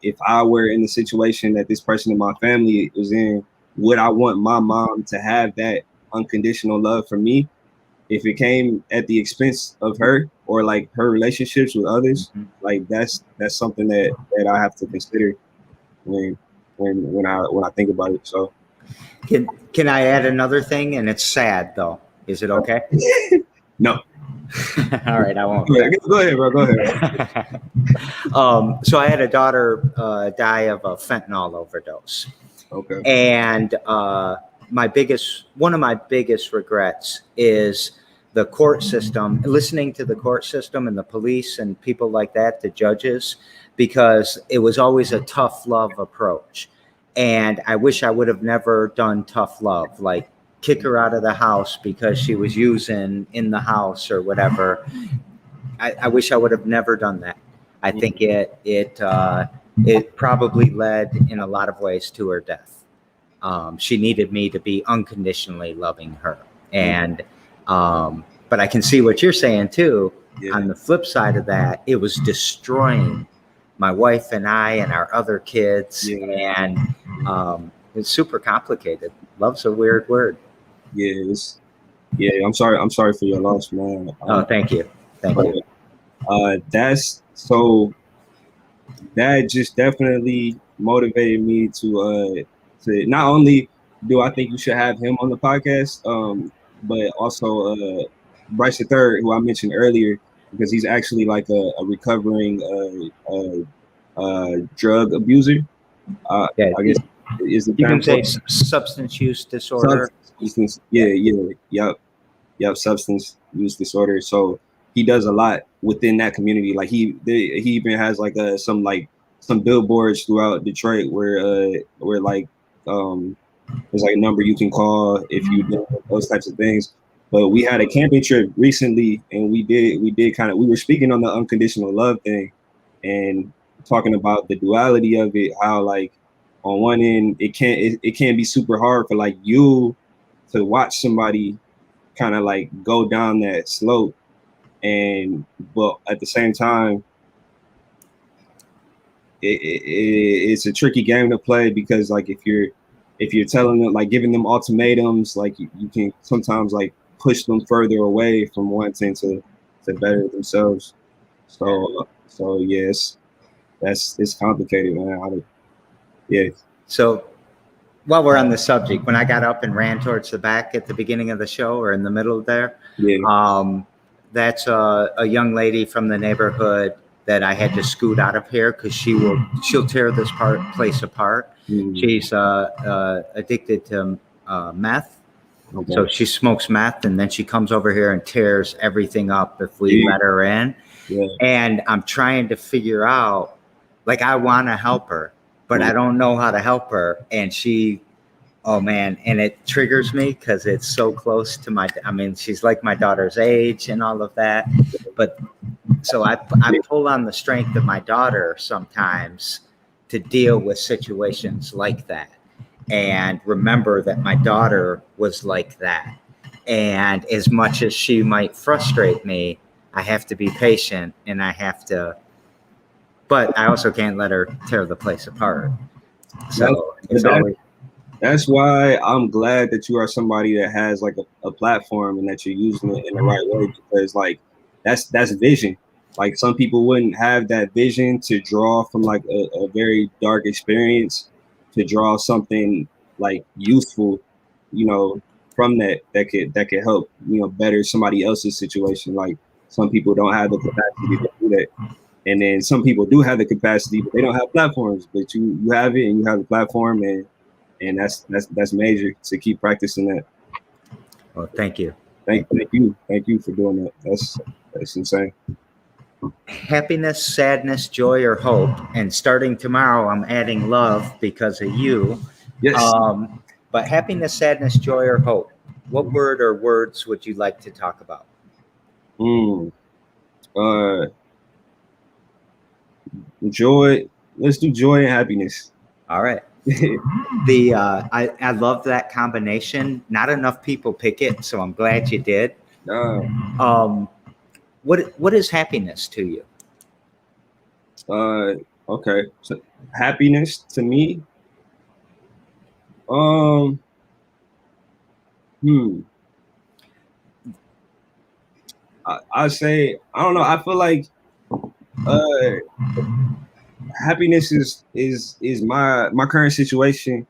if I were in the situation that this person in my family was in, would I want my mom to have that unconditional love for me if it came at the expense of her or like her relationships with others? Like that's something that I have to consider when when I think about it. So Can I add another thing? And it's sad though. Is it okay? no. All right, I won't. Go ahead, bro. Go ahead. So I had a daughter die of a fentanyl overdose. Okay. And one of my biggest regrets is the court system, listening to the court system and the police and people like that, the judges, because it was always a tough love approach. And I wish I would have never done tough love, like kick her out of the house because she was using in the house or whatever. I wish I would have never done that. I think it probably led in a lot of ways to her death. She needed me to be unconditionally loving her. And but I can see what you're saying too. Yeah. On the flip side of that, it was destroying my wife and I and our other kids. Yeah. And it's super complicated. Love's a weird word. Yeah, I'm sorry for your loss, man. Thank you. That's so that just definitely motivated me to not only do I think you should have him on the podcast, but also Bryce III, who I mentioned earlier, because he's actually like a recovering drug abuser. I guess is the you can say substance use disorder. Substance use disorder. So he does a lot within that community. Like he even has like some billboards throughout Detroit where like there's like a number you can call if you do those types of things. But we had a camping trip recently, and we were speaking on the unconditional love thing and talking about the duality of it, how like on one end it can be super hard for like you to watch somebody kind of like go down that slope, but at the same time it's a tricky game to play, because like if you're telling them, like giving them ultimatums, like you can sometimes like push them further away from wanting to better themselves. So yes, it's complicated, man. So while we're on the subject, when I got up and ran towards the back at the beginning of the show, or in the middle there, that's a young lady from the neighborhood that I had to scoot out of here because she'll tear this place apart. Mm-hmm. She's addicted to meth. Okay. So she smokes meth, and then she comes over here and tears everything up if we let her in. Yeah. And I'm trying to figure out, like, I want to help her, but I don't know how to help her. And oh man, and it triggers me because it's so close to she's like my daughter's age and all of that. But so I pull on the strength of my daughter sometimes to deal with situations like that. And remember that my daughter was like that. And as much as she might frustrate me, I have to be patient, and but I also can't let her tear the place apart. So that's why I'm glad that you are somebody that has like a platform and that you're using it in the right way, because like that's vision. Like some people wouldn't have that vision to draw from like a very dark experience to draw something like useful, from that could help, better somebody else's situation. Like some people don't have the capacity to do that. And then some people do have the capacity, but they don't have platforms. But you have it, and you have a platform, and and that's major to keep practicing that. Well, thank you. Thank you for doing that. That's insane. Happiness, sadness, joy, or hope. And starting tomorrow, I'm adding love because of you. Yes. But happiness, sadness, joy, or hope. What word or words would you like to talk about? Joy. Let's do joy and happiness. All right. I love that combination. Not enough people pick it, so I'm glad you did. What is happiness to you? Okay. So happiness to me. I say I don't know. I feel like happiness is my current situation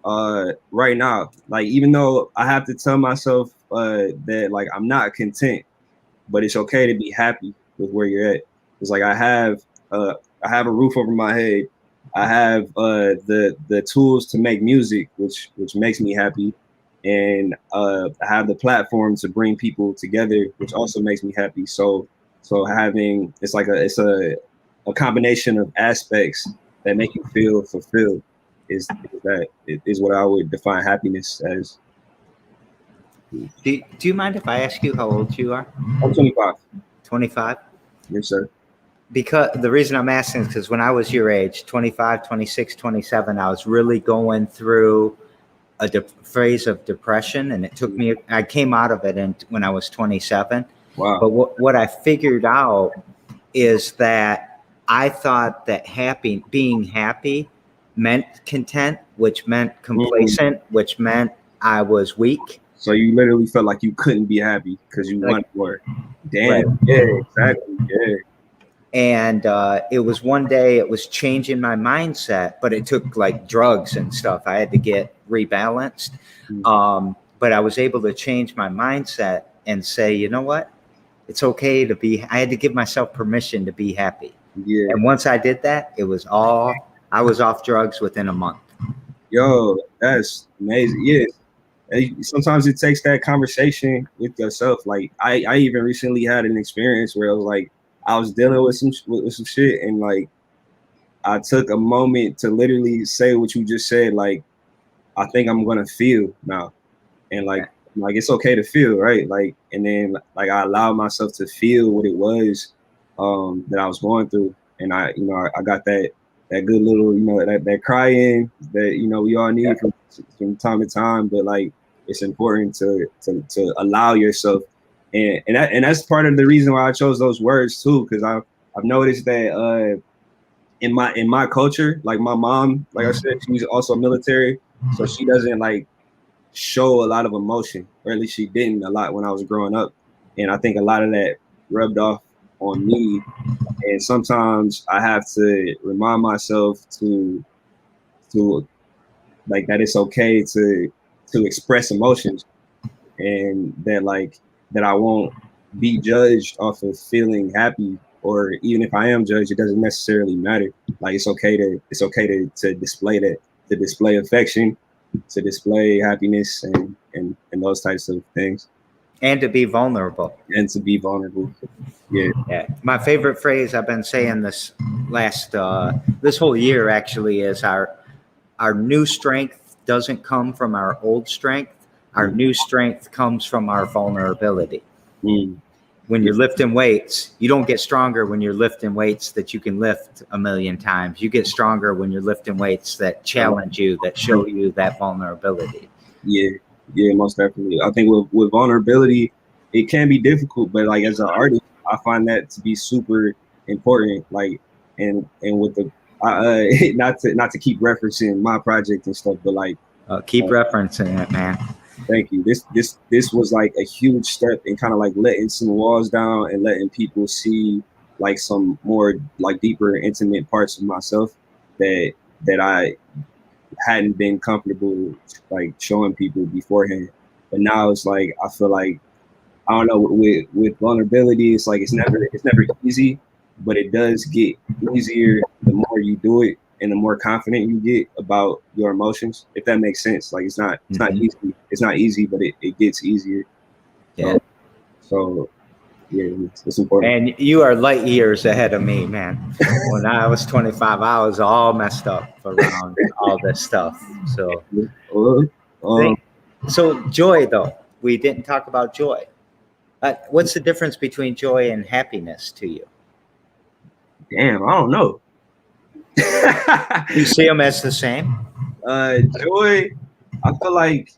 right now. Like, even though I have to tell myself that like I'm not content, but it's okay to be happy with where you're at. It's like I have a roof over my head. I have the tools to make music, which makes me happy, and I have the platform to bring people together, which also makes me happy. So having it's a combination of aspects that make you feel fulfilled is what I would define happiness as. Do you mind if I ask you how old you are? I'm 25. 25? Yes, sir. Because the reason I'm asking is because when I was your age, 25, 26, 27, I was really going through a phase of depression, and it took me, I came out of it when I was 27. Wow. But what I figured out is that I thought that being happy meant content, which meant complacent, which meant I was weak. So you literally felt like you couldn't be happy because you wanted more. Damn. Right. Yeah, exactly. Yeah. And it was one day, it was changing my mindset, but it took like drugs and stuff. I had to get rebalanced. But I was able to change my mindset and say, you know what? It's okay to be, I had to give myself permission to be happy. Yeah. And once I did that, I was off drugs within a month. Yo, that's amazing. Yeah. Sometimes it takes that conversation with yourself. Like I even recently had an experience where I was dealing with some shit, and like I took a moment to literally say what you just said. Like, I think I'm gonna feel now, and like it's okay to feel, right? Like, and then like I allowed myself to feel what it was that I was going through, and I got that good little that crying that we all need from time to time, but like it's important to allow yourself, and that's part of the reason why I chose those words too, because I've noticed that in my culture, like my mom, like I said, she's also military, so she doesn't like show a lot of emotion, or at least she didn't a lot when I was growing up, and I think a lot of that rubbed off on me, and sometimes I have to remind myself to like that it's okay to express emotions, and that I won't be judged off of feeling happy, or even if I am judged, it doesn't necessarily matter. Like it's okay to display that, to display affection, to display happiness, and those types of things. And to be vulnerable. Yeah. My favorite phrase I've been saying this whole year actually is our new strength doesn't come from our old strength. Our new strength comes from our vulnerability. When you're lifting weights, you don't get stronger when you're lifting weights that you can lift a million times. You get stronger when you're lifting weights that challenge you, that show you that vulnerability. Yeah, most definitely. I think with vulnerability, it can be difficult, but like as an artist, I find that to be super important. Like, and with the not to keep referencing my project and stuff, but like keep referencing it, man. Thank you. This was like a huge step in kind of like letting some walls down and letting people see like some more like deeper, intimate parts of myself that I hadn't been comfortable like showing people beforehand. But now it's like I feel like, I don't know, with vulnerability, it's like it's never easy, but it does get easier the more you do it, and the more confident you get about your emotions, if that makes sense. Like it's not easy. It's not easy, but it gets easier. Yeah. So yeah, it's important. And you are light years ahead of me, man. When I was 25, I was all messed up around all this stuff. So, so joy, though, we didn't talk about joy. What's the difference between joy and happiness to you? Damn, I don't know. You see them as the same? Joy, I feel like,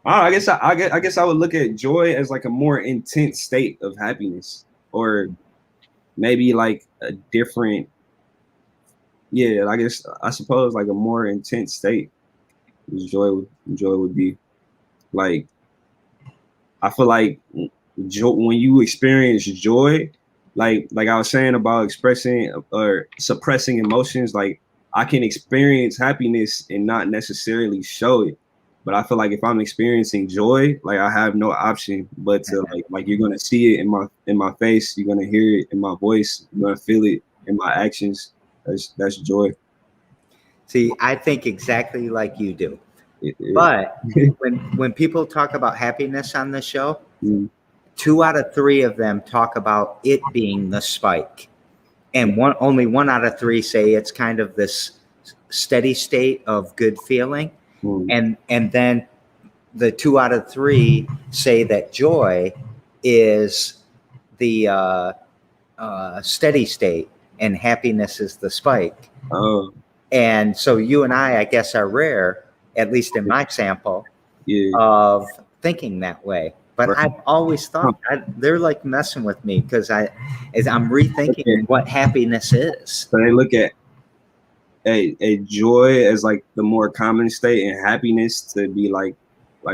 I guess I would look at joy as like a more intense state of happiness, or maybe like a different, I suppose like a more intense state. Joy would be like, I feel like joy, when you experience joy, like I was saying about expressing or suppressing emotions, like I can experience happiness and not necessarily show it. But I feel like if I'm experiencing joy, like I have no option but to like you're gonna see it in my face, you're gonna hear it in my voice, you're gonna feel it in my actions. That's joy. See, I think exactly like you do. Yeah. But when people talk about happiness on the show, Mm. 2 out of 3 of them talk about it being the spike, and only 1 out of 3 say it's kind of this steady state of good feeling, and then the 2 out of 3 say that joy is the steady state and happiness is the spike. Oh. And so you and I guess, are rare, at least in my sample, Yeah. of thinking that way. But Right. I've always thought they're like messing with me because I'm rethinking what happiness is. So they look at a joy as like the more common state, and happiness to be like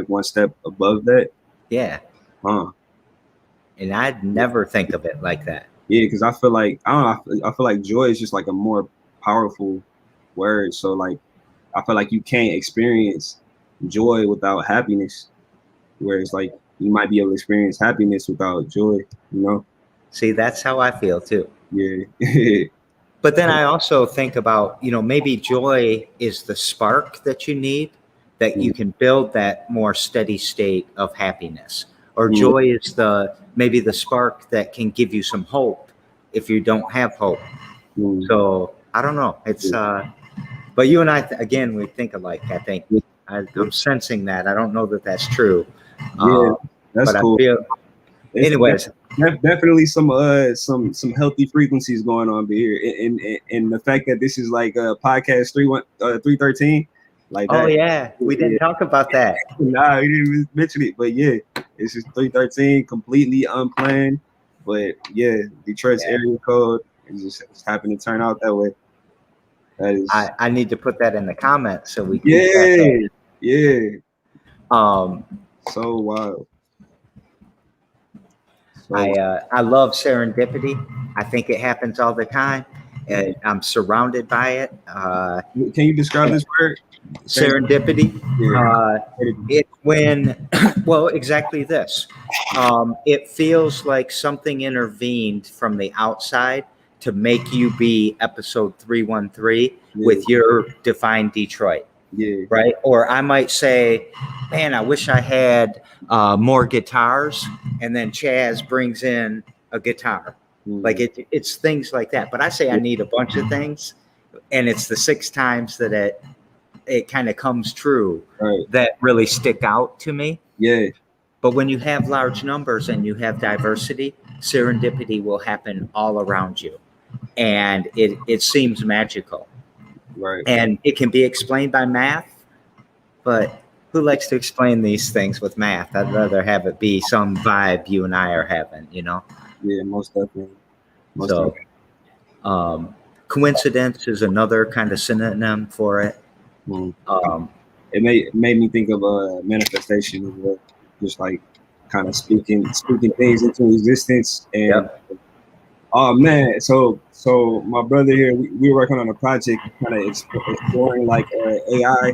one step above that. Yeah. Huh. And I'd never think of it like that. Yeah, because I feel like I feel like joy is just like a more powerful word. So like I feel like you can't experience joy without happiness. Whereas like you might be able to experience happiness without joy, you know? See, that's how I feel too. Yeah. But then I also think about, maybe joy is the spark that you need, that you can build that more steady state of happiness. Or joy is maybe the spark that can give you some hope if you don't have hope. So I don't know. It's but you and I, again, we think alike, I think. I'm sensing that. I don't know that that's true. Yeah, that's but cool. I feel, anyways, definitely some healthy frequencies going on here, and the fact that this is like a podcast 313, like that. Oh yeah, we didn't talk about that. Nah, we didn't mention it, but yeah, it's just 313, completely unplanned. But yeah, Detroit's area code just happened to turn out that way. That is. I need to put that in the comments so we. Yeah. So wild. I love serendipity. I think it happens all the time. And I'm surrounded by it. Can you describe this word? Serendipity. It's when, well, exactly this. It feels like something intervened from the outside to make you be episode 313 with your defined Detroit. Yeah. Right. Or I might say, man, I wish I had more guitars. And then Chaz brings in a guitar. Like it's things like that. But I say I need a bunch of things. And it's the 6 times that it kind of comes true that really stick out to me. Yeah. But when you have large numbers and you have diversity, serendipity will happen all around you. And it seems magical. Right. And it can be explained by math, but who likes to explain these things with math? I'd rather have it be some vibe you and I are having, Yeah, most definitely. Coincidence is another kind of synonym for it. It made me think of manifestation as well, just like kind of speaking things into existence. And oh man, so my brother here, we were working on a project kind of exploring like AI,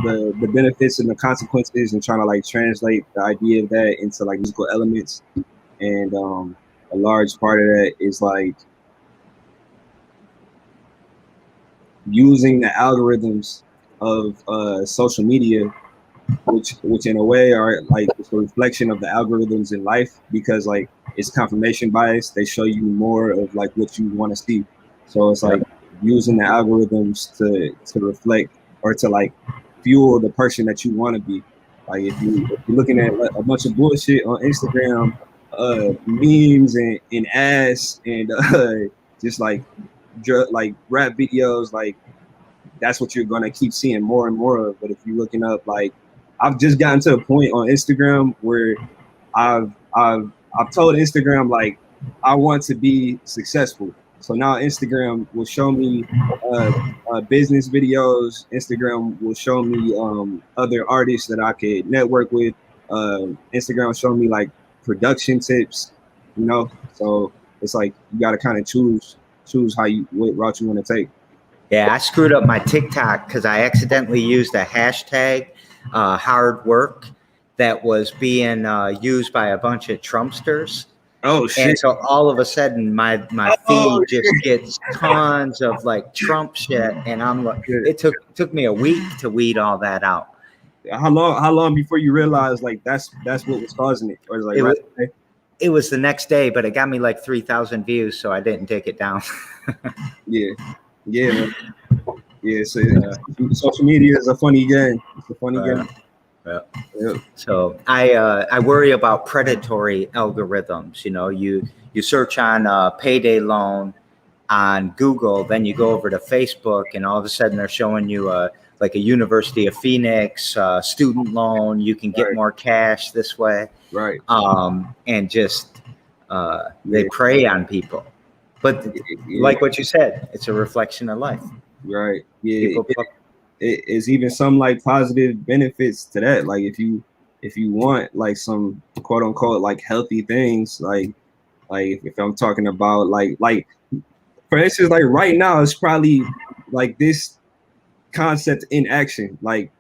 the benefits and the consequences, and trying to like translate the idea of that into like musical elements. And a large part of that is like using the algorithms of social media, which in a way are like it's a reflection of the algorithms in life, because like it's confirmation bias. They show you more of like what you want to see. So it's like using the algorithms to reflect or to like fuel the person that you want to be. Like if you're looking at a bunch of bullshit on Instagram, memes and ass and just like like rap videos, like that's what you're gonna keep seeing more and more of. But if you're looking up, like I've just gotten to a point on Instagram where I've I've I've told Instagram like I want to be successful. So now Instagram will show me uh, business videos. Instagram will show me other artists that I could network with. Instagram will show me like production tips. You know, so it's like you got to kind of choose how you what route you want to take. Yeah, I screwed up my TikTok because I accidentally used a hashtag, hard work, that was being used by a bunch of Trumpsters. Oh And shit! so all of a sudden my Oh feed just gets tons of like Trump shit. And I'm like, shit! it took me a week to weed all that out. How long before you realize like that's what was causing it, or is it like It right was, away? it was the next day, but it got me like 3,000 views. So I didn't take it down. Yeah, yeah, man. Yeah, so Uh, social media is a funny game. It's a funny uh, game. yeah. Yeah, So I worry about predatory algorithms. You know, you search on payday loan on Google, then you go over to Facebook, and all of a sudden they're showing you like a University of Phoenix student loan. You can get right, more cash this way, right. and just they Yeah, prey on people. But yeah, like what you said, it's a reflection of life. right. Yeah, People, it's even some like positive benefits to that. Like if you want like some quote unquote like healthy things, like if I'm talking about like for instance, like right now it's probably like this concept in action. Like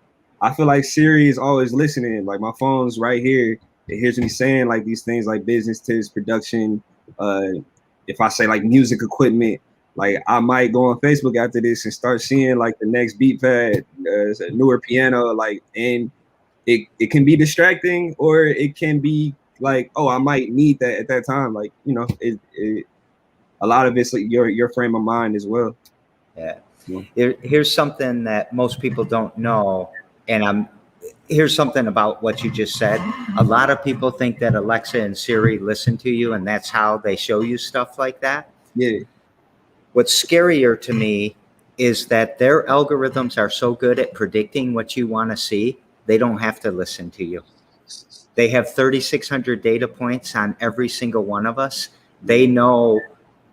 I feel like Siri is always listening. Like my phone's right here. It hears me saying like these things like business tips, production. If I say like music equipment, like I might go on Facebook after this and start seeing like the next beat pad, a newer piano, like, and it can be distracting or it can be like, oh, I might need that at that time. Like, you know, a lot of it's like your frame of mind as well. yeah. Yeah. Here's something that most people don't know, and here's something about what you just said. A lot of people think that Alexa and Siri listen to you, and that's how they show you stuff like that. Yeah. What's scarier to me is that their algorithms are so good at predicting what you want to see, they don't have to listen to you. They have 3,600 data points on every single one of us. They know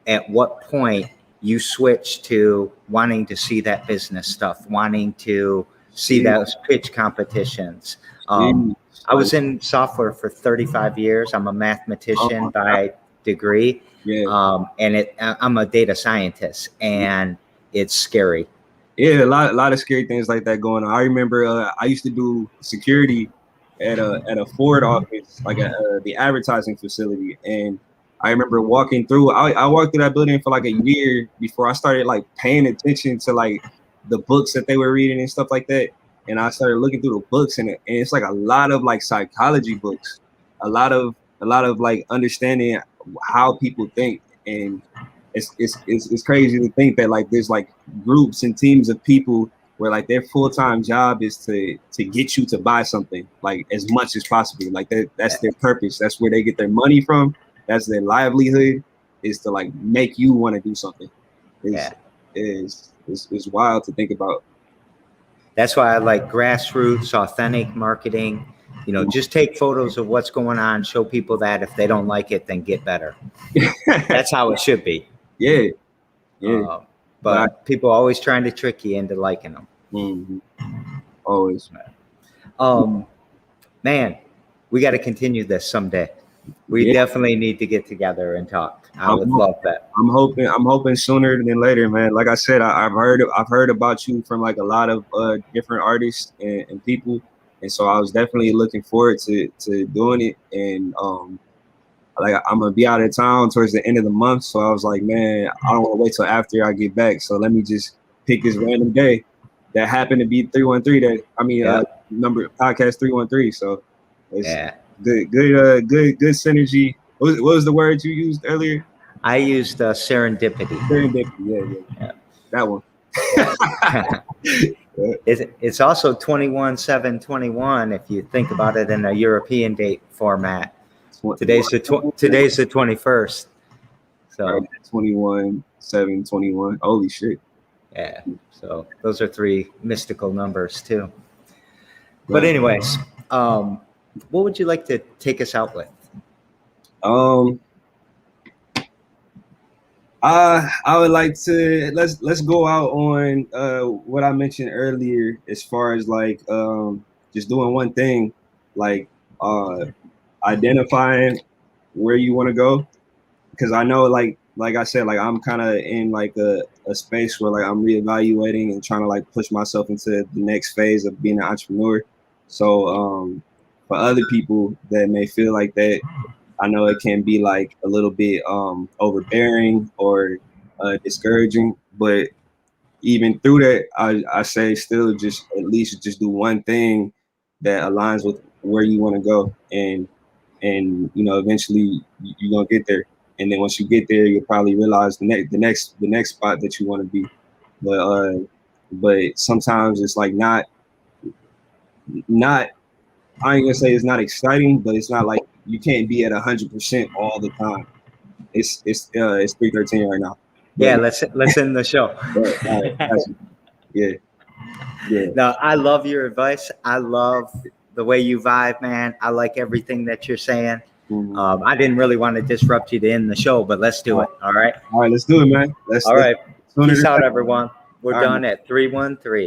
at what point you switch to wanting to see that business stuff, wanting to see those pitch competitions. I was in software for 35 years. I'm a mathematician by degree. Yeah. And I'm a data scientist, and it's scary. Yeah, a lot of scary things like that going on. I remember I used to do security at a Ford office, like at the advertising facility, and I remember walking through. I walked through that building for like a year before I started like paying attention to like the books that they were reading and stuff like that. And I started looking through the books, and it's like a lot of like psychology books, a lot of like understanding how people think, and it's crazy to think that like there's like groups and teams of people where like their full-time job is to get you to buy something like as much as possible. Like that's their purpose. That's where they get their money from. That's their livelihood, is to like make you want to do something. It's wild to think about. That's why I like grassroots, authentic marketing. You know, just take photos of what's going on, show people that. If they don't like it, then get better. That's how it should be. Yeah. Yeah. But people are always trying to trick you into liking them. Mm-hmm. Always. Man, we got to continue this someday. We definitely need to get together and talk. I would love that. I'm hoping sooner than later, man. Like I said, I've heard about you from like a lot of different artists and people, and so I was definitely looking forward to doing it. And like I'm gonna be out of town towards the end of the month, so I was like, man, I don't want to wait till after I get back. So let me just pick this random day that happened to be 313 day. I mean, number podcast 313. So it's good synergy. What was the word you used earlier? I used serendipity. Serendipity, yeah. That one. It's also 21/7/21 if you think about it in a European date format. Today's the 21st. So 21/7/21. Holy shit. Yeah. So those are three mystical numbers too. But anyways, what would you like to take us out with? I would like to let's go out on what I mentioned earlier as far as like just doing one thing, like identifying where you want to go, because I know like I said, like I'm kind of in like a space where like I'm reevaluating and trying to like push myself into the next phase of being an entrepreneur. So for other people that may feel like that, I know it can be like a little bit overbearing or discouraging, but even through that, I say still just at least just do one thing that aligns with where you want to go, and you know eventually you're gonna get there. And then once you get there, you'll probably realize the next spot that you want to be. But sometimes it's like not. I ain't gonna say it's not exciting, but it's not like you can't be at 100% all the time. It's 3:13 right now. Yeah, let's end the show. Yeah. No, I love your advice. I love the way you vibe, man. I like everything that you're saying. Mm-hmm. I didn't really want to disrupt you to end the show, but let's do it. All right. All right, let's do it, man. All right. Peace out, everyone. We're done at 313.